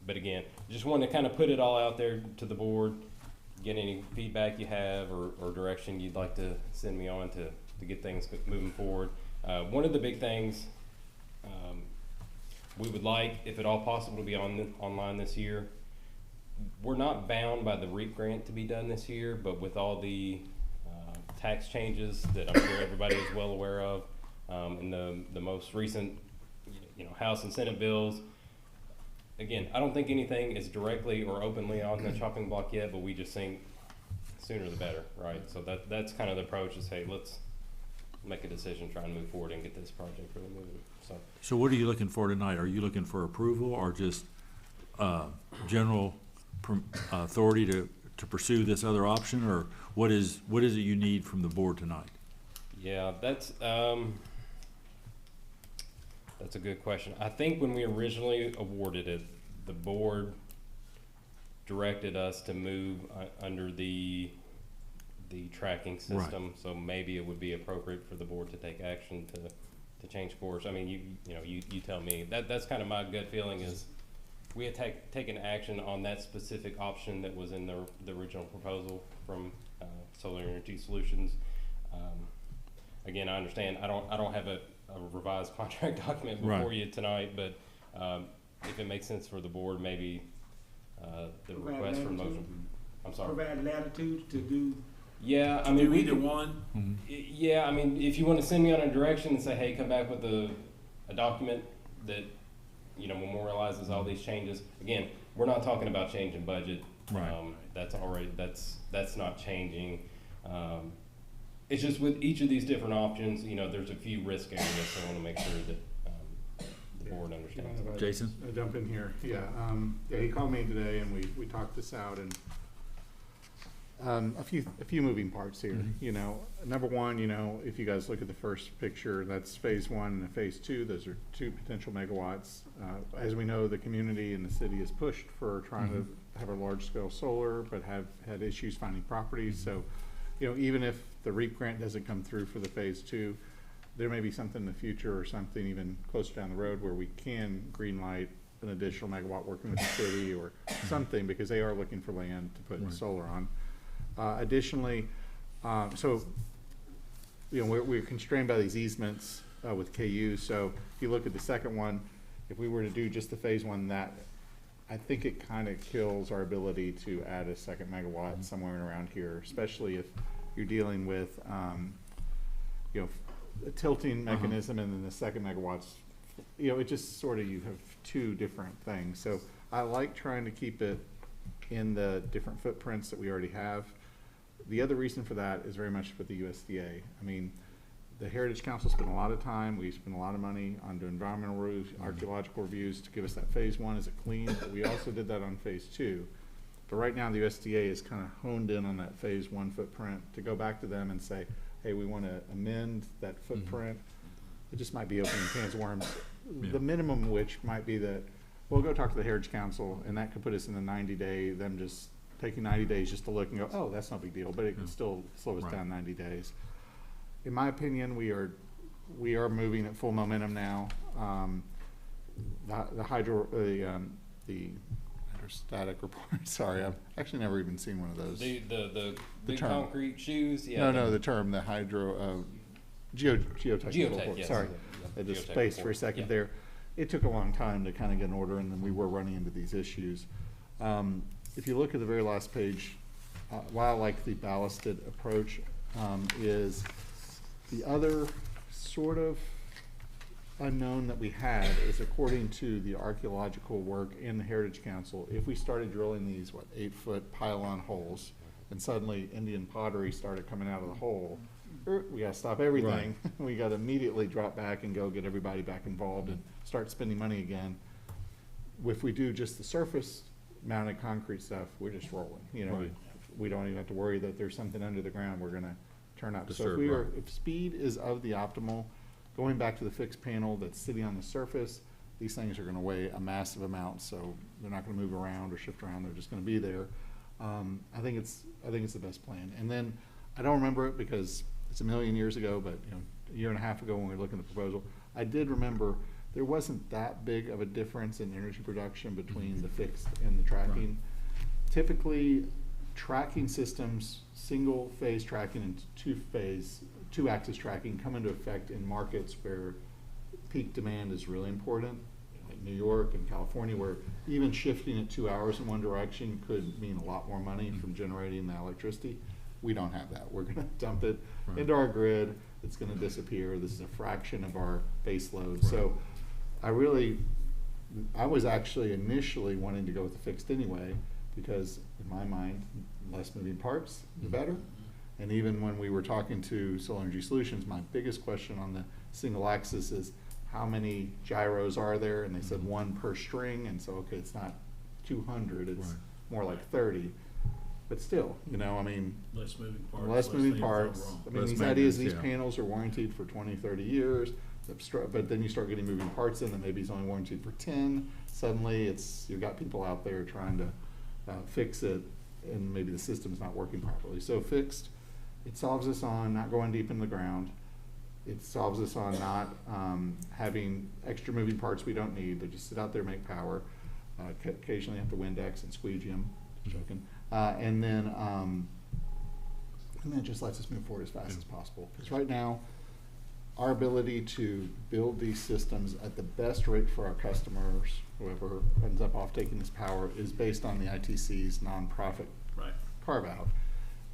But again, just wanted to kind of put it all out there to the board, get any feedback you have or direction you'd like to send me on to get things moving forward. One of the big things we would like, if at all possible, to be online this year. We're not bound by the REAP grant to be done this year, but with all the tax changes that I'm sure everybody is well aware of, and the most recent, House and Senate bills. Again, I don't think anything is directly or openly on the chopping block yet, but we just think sooner the better, right? So that's kind of the approach is, hey, let's make a decision, try and move forward and get this project really moving. So what are you looking for tonight? Are you looking for approval or just general authority to pursue this other option, or what is it you need from the board tonight? Yeah, that's a good question. I think when we originally awarded it, the board directed us to move under the tracking system. Right. So maybe it would be appropriate for the board to take action to change course. I mean, you tell me. That's kind of my gut feeling is we had taken action on that specific option that was in the original proposal from Solar Energy Solutions. Again, I understand I don't have a revised contract document before you tonight, but if it makes sense for the board, maybe the request for motion. I'm sorry. Provide latitude to do. Yeah, I mean, we either one. Mm-hmm. Yeah, I mean, if you want to send me on a direction and say, hey, come back with a document that memorializes all these changes. Again, we're not talking about changing budget. Right. That's already that's not changing. It's just with each of these different options, there's a few risk areas, so I want to make sure that the board understands. Jason? I'll jump in here. Yeah, he called me today and we talked this out, and a few moving parts here. Mm-hmm. Number one, if you guys look at the first picture, that's phase one and phase two. Those are two potential megawatts. As we know, the community and the city has pushed for trying to have a large scale solar, but have had issues finding properties. So, even if the REAP grant doesn't come through for the phase two, there may be something in the future or something even closer down the road where we can green light an additional megawatt working with the city or something, because they are looking for land to put solar on. Additionally, so, you know, we're constrained by these easements with KU. So if you look at the second one, if we were to do just the phase one, that I think it kind of kills our ability to add a second megawatt somewhere around here, especially if you're dealing with, you know, a tilting mechanism and then the second megawatts, you know, it just sort of, you have two different things. So I like trying to keep it in the different footprints that we already have. The other reason for that is very much with the USDA. I mean, the Heritage Council spent a lot of time, we spent a lot of money on doing environmental reviews, archaeological reviews to give us that phase one, is it clean? But we also did that on phase two. But right now the USDA is kind of honed in on that phase one footprint to go back to them and say, hey, we want to amend that footprint. It just might be opening cans of worms. The minimum which might be that we'll go talk to the Heritage Council, and that could put us in the 90-day, them just taking 90 days just to look and go, oh, that's no big deal, but it can still slow us down 90 days. In my opinion, we are moving at full momentum now. The hydrostatic report. Sorry, I've actually never even seen one of those. The big term. concrete shoes. Yeah. No, the term, the hydro geotechnical report. Yes. Sorry, I just Geotech spaced for a report. second Yeah. there. It took a long time to kind of get in order, and then we were running into these issues. If you look at the very last page, while I like the ballasted approach, is the other sort of unknown that we had is, according to the archaeological work in the Heritage Council, if we started drilling these, 8-foot pylon holes, and suddenly Indian pottery started coming out of the hole, we gotta stop everything. We gotta immediately drop back and go get everybody back involved and start spending money again. If we do just the surface mounted concrete stuff, we're just rolling, you know. We don't even have to worry that there's something under the ground we're gonna turn up. So if speed is of the optimal, going back to the fixed panel that's sitting on the surface, these things are gonna weigh a massive amount, so they're not gonna move around or shift around, they're just gonna be there. I think it's the best plan. And then, I don't remember it because it's a million years ago, but you know, a year and a half ago when we were looking at the proposal, I did remember there wasn't that big of a difference in energy production between the fixed and the tracking. Typically, tracking systems, single phase tracking and two axis tracking come into effect in markets where peak demand is really important, like New York and California, where even shifting it 2 hours in one direction could mean a lot more money from generating the electricity. We don't have that. We're gonna dump it into our grid, it's gonna disappear. This is a fraction of our base load. So I was actually initially wanting to go with the fixed anyway, because in my mind, less moving parts, the better. And even when we were talking to Solar Energy Solutions, my biggest question on the single axis is how many gyros are there? And they said 1 per string, and so, okay, it's not 200, it's more like 30. But still, you know, I mean, Less moving parts. less moving parts. wrong. I mean, Less these ideas, maintenance, these yeah. panels are warranted for 20, 30 years. But then you start getting moving parts in, and maybe it's only warranted for 10. Suddenly, you've got people out there trying to fix it, and maybe the system's not working properly. So fixed, it solves us on not going deep in the ground. It solves us on not having extra moving parts we don't need. They just sit out there, make power. Occasionally have to Windex and squeegee them. Joking. And then it just lets us move forward as fast as possible. Because right now, our ability to build these systems at the best rate for our customers, whoever ends up off taking this power, is based on the ITC's nonprofit carve out.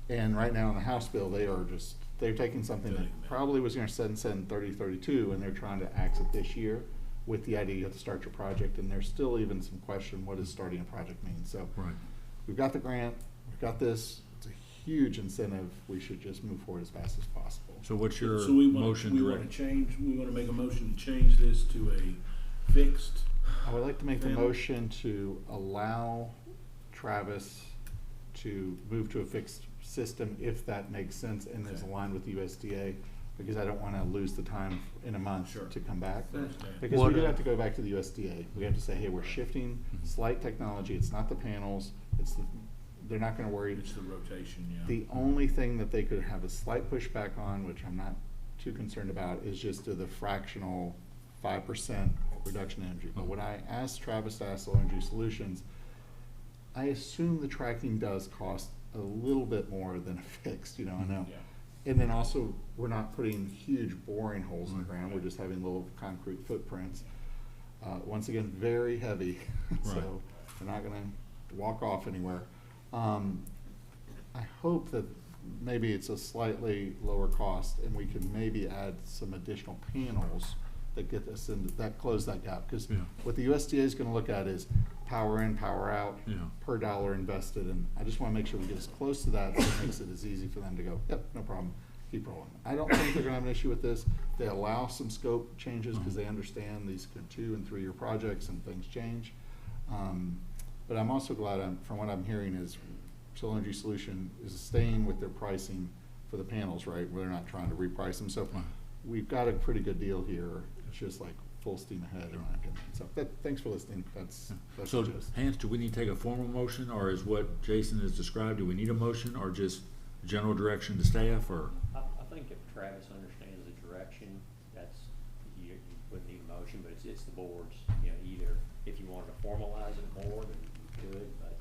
And right now in the House bill, they're taking something that probably was gonna send 3032, and they're trying to axe it this year with the idea you have to start your project, and there's still even some question, what does starting a project mean? So we've got the grant, we've got this, it's a huge incentive, we should just move forward as fast as possible. So what's your So we motion want direct? to change, we want to make a motion to change this to a fixed. I would like to make the panel. motion to allow Travis to move to a fixed system if that makes sense and is aligned with the USDA, because I don't want to lose the time in a month to come back. Because we do have to go back to the USDA. We have to say, hey, we're shifting slight technology. It's not the panels. They're not going to worry. It's the rotation, yeah. The only thing that they could have a slight pushback on, which I'm not too concerned about is just the fractional 5% reduction in energy. But when I asked Travis to ask Low Energy Solutions, I assume the tracking does cost a little bit more than a fixed, I know. And then also, we're not putting huge boring holes in the ground, we're just having little concrete footprints. Once again, very heavy, so they're not gonna walk off anywhere. I hope that maybe it's a slightly lower cost and we can maybe add some additional panels that get us into, that close that gap. Because what the USDA is gonna look at is power in, power out, per dollar invested, and I just wanna make sure we get as close to that, so it makes it as easy for them to go, yep, no problem, keep rolling. I don't think they're gonna have an issue with this. They allow some scope changes because they understand these 2 and 3 year projects and things change. But I'm also glad, from what I'm hearing, is Solar Energy Solution is staying with their pricing for the panels, right? Where they're not trying to reprice them. So we've got a pretty good deal here. It's just like full steam ahead, in my opinion. So thanks for listening. That's So, just. Hans, do we need to take a formal motion, or is what Jason has described, do we need a motion, or just general direction to staff, or? I think if Travis understands the direction, you wouldn't need a motion, but it's the board's, either if you wanted to formalize it more, then you could, but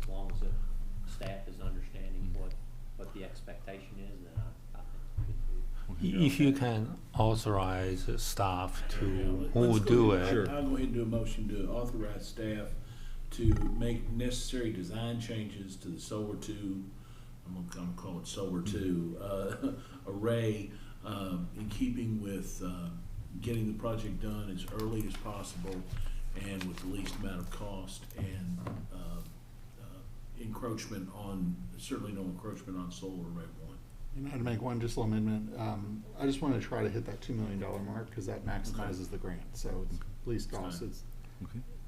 as long as the staff is understanding what the expectation is, then I think we could do. If you can authorize staff to, who will Let's do go- it. I'll go ahead and do a motion to authorize staff to make necessary design changes to the Solar 2, I'm gonna call it Solar 2, array, in keeping with getting the project done as early as possible and with the least amount of cost and encroachment on, certainly no encroachment on Solar Array 1. And I'd make one just little amendment. I just want to try to hit that $2 million mark because that maximizes the grant. So it's least cost.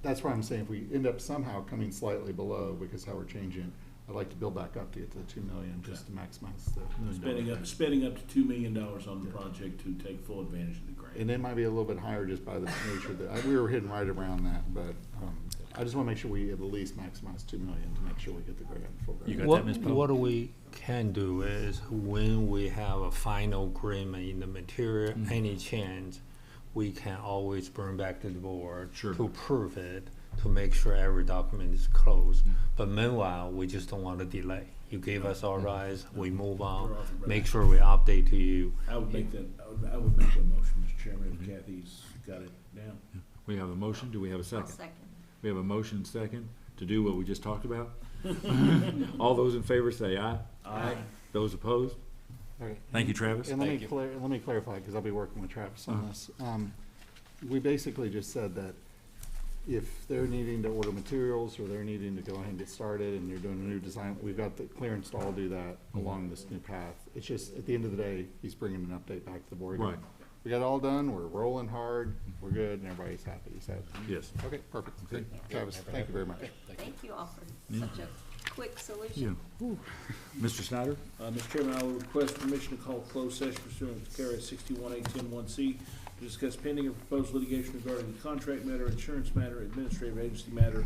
That's why I'm saying if we end up somehow coming slightly below because how we're changing, I'd like to build back up to get to the 2 million just to maximize the $1 million. Spending up to $2 million on the project to take full advantage of the grant. And it might be a little bit higher just by the nature that we were hitting right around that, but I just want to make sure we at least maximize 2 million to make sure we get the grant full grant. What we can do is when we have a final agreement in the material, any change, we can always bring back to the board to prove it, to make sure every document is closed. But meanwhile, we just don't want to delay. You gave us our rights, we move on, make sure we update to you. I would make that motion, Mr. Chairman, if Kathy's got it down. We have a motion, do we have a second? I'll second. We have a motion second to do what we just talked about. All those in favor say aye. Aye. Those opposed? Okay. Thank you, Travis. And let me clarify, because I'll be working with Travis on this. We basically just said that if they're needing to order materials or they're needing to go ahead and get started and you're doing a new design, we've got the clearance to all do that along this new path. It's just, at the end of the day, he's bringing an update back to the board. Right. We got it all done, we're rolling hard, we're good, and everybody's happy, he said. Yes. Okay, perfect. Travis, thank you very much. Thank you all for such a quick solution. Mr. Snyder? Mr. Chairman, I will request permission to call closed session pursuant to KRS 61A-10-1C to discuss pending or proposed litigation regarding the contract matter, insurance matter, administrative agency matter,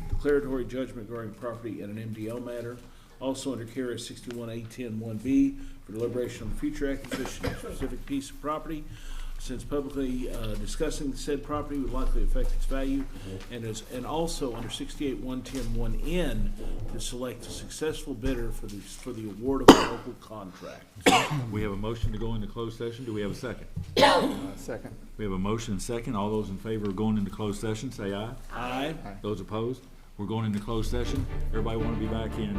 declaratory judgment regarding property, and an MDL matter. Also under KRS 61A-10-1B for deliberation on the future acquisition of a specific piece of property. Since publicly discussing the said property would likely affect its value, and also under 68-110-1N to select a successful bidder for the award of a local contract. We have a motion to go into closed session. Do we have a second? Second. We have a motion and second. All those in favor of going into closed session, say aye. Aye. Those opposed? We're going into closed session. Everybody want to be back in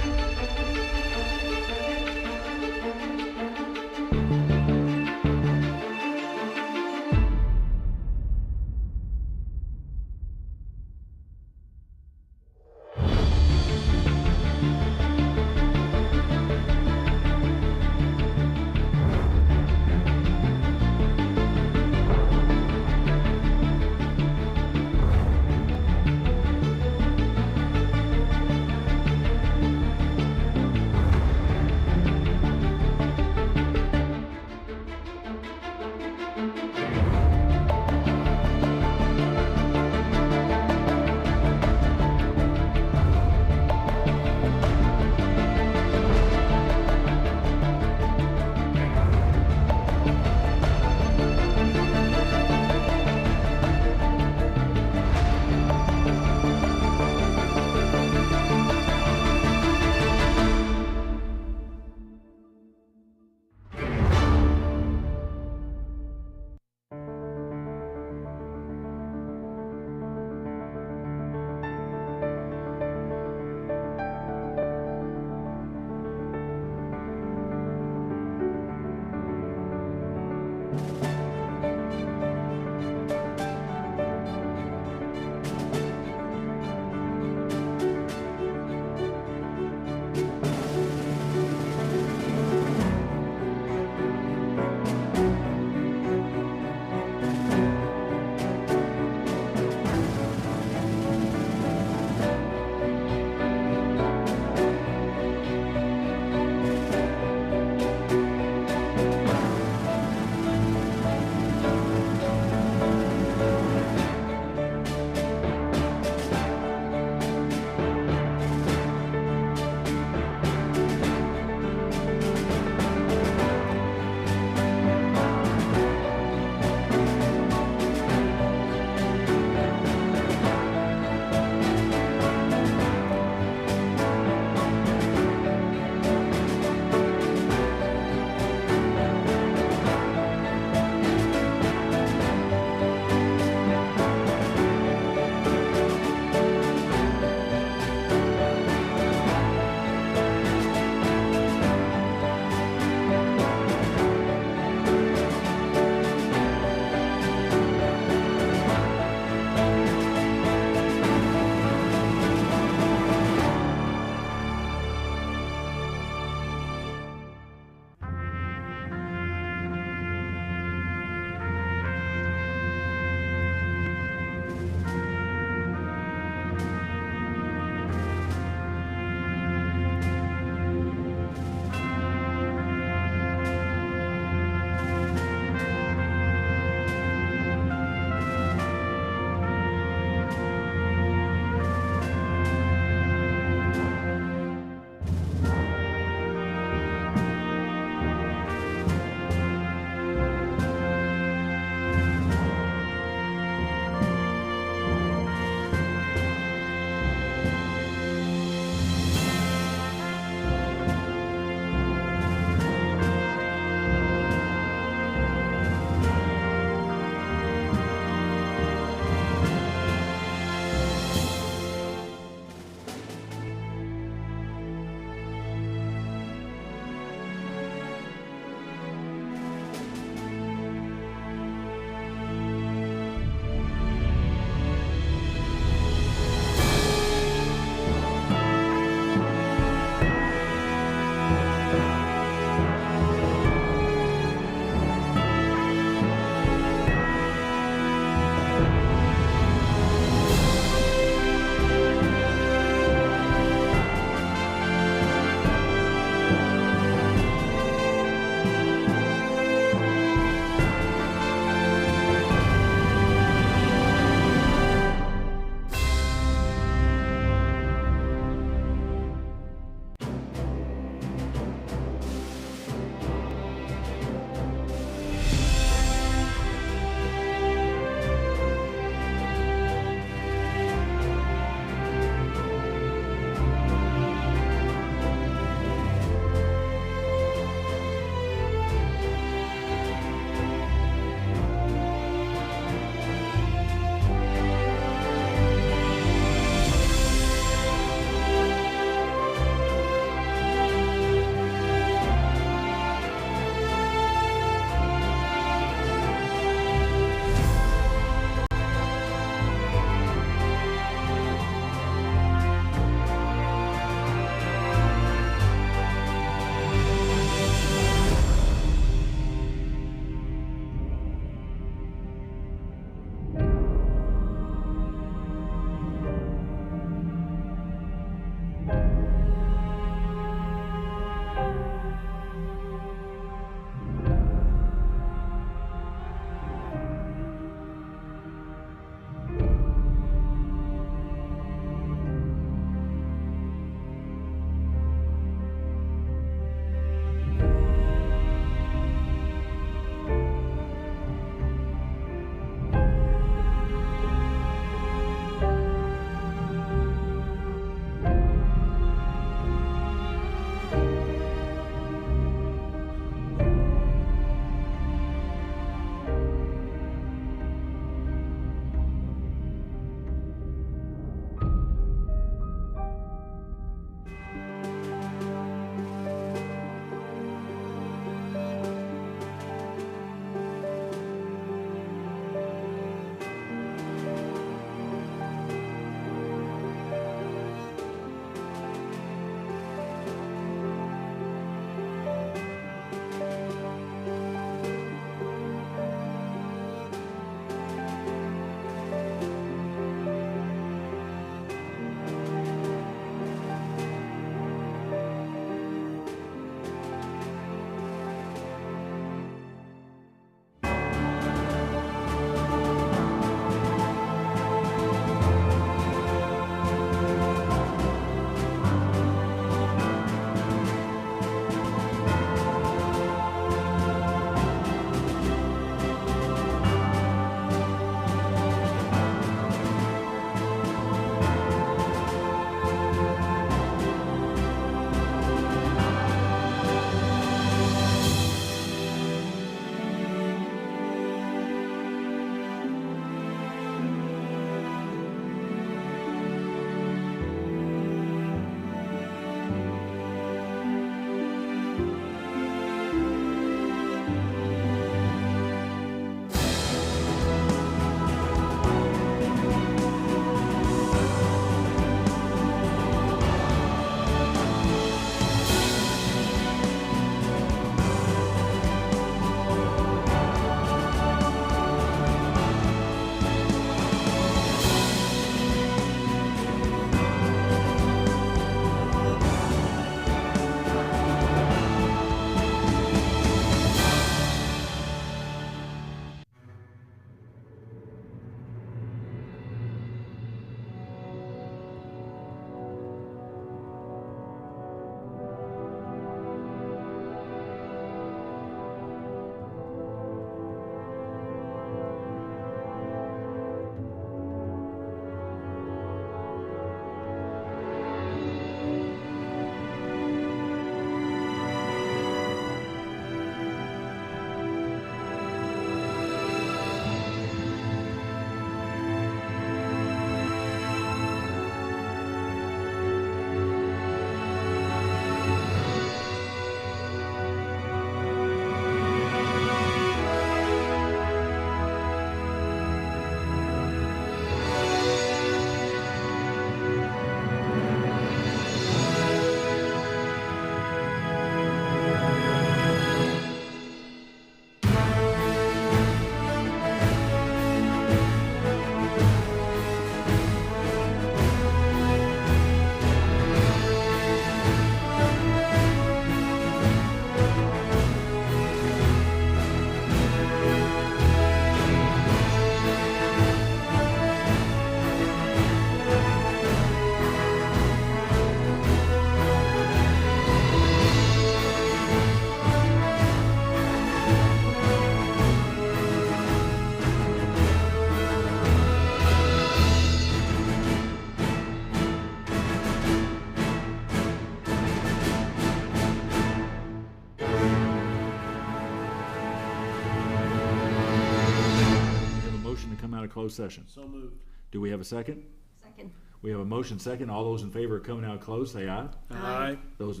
out of closed session? So moved. Do we have a second? Second. We have a motion second. All those in favor of coming out of closed, say aye. Aye. Those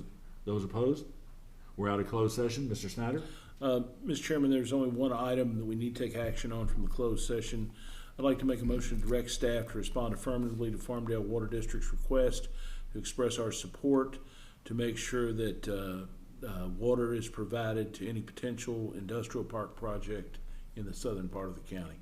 opposed? We're out of closed session. Mr. Snyder? Mr. Chairman, there's only one item that we need to take action on from the closed session. I'd like to make a motion to direct staff to respond affirmatively to Farmdale Water District's request to express our support to make sure that water is provided to any potential industrial park project in the southern part of the county.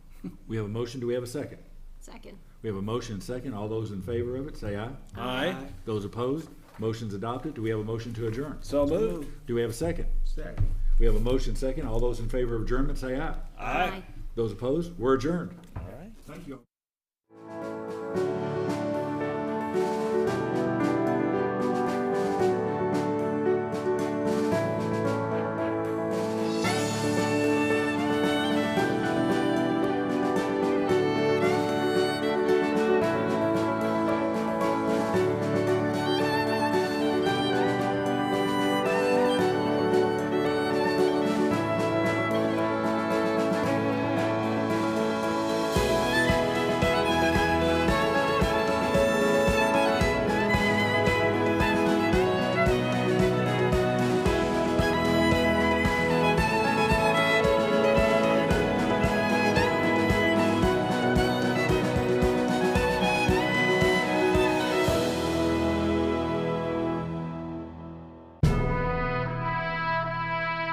We have a motion. Do we have a second? Second. We have a motion second. All those in favor of it, say aye. Aye. Those opposed? Motion's adopted. Do we have a motion to adjourn? So moved. Do we have a second? Second. We have a motion second. All those in favor of adjournment, say aye. Aye. Those opposed? We're adjourned. All right. Thank you.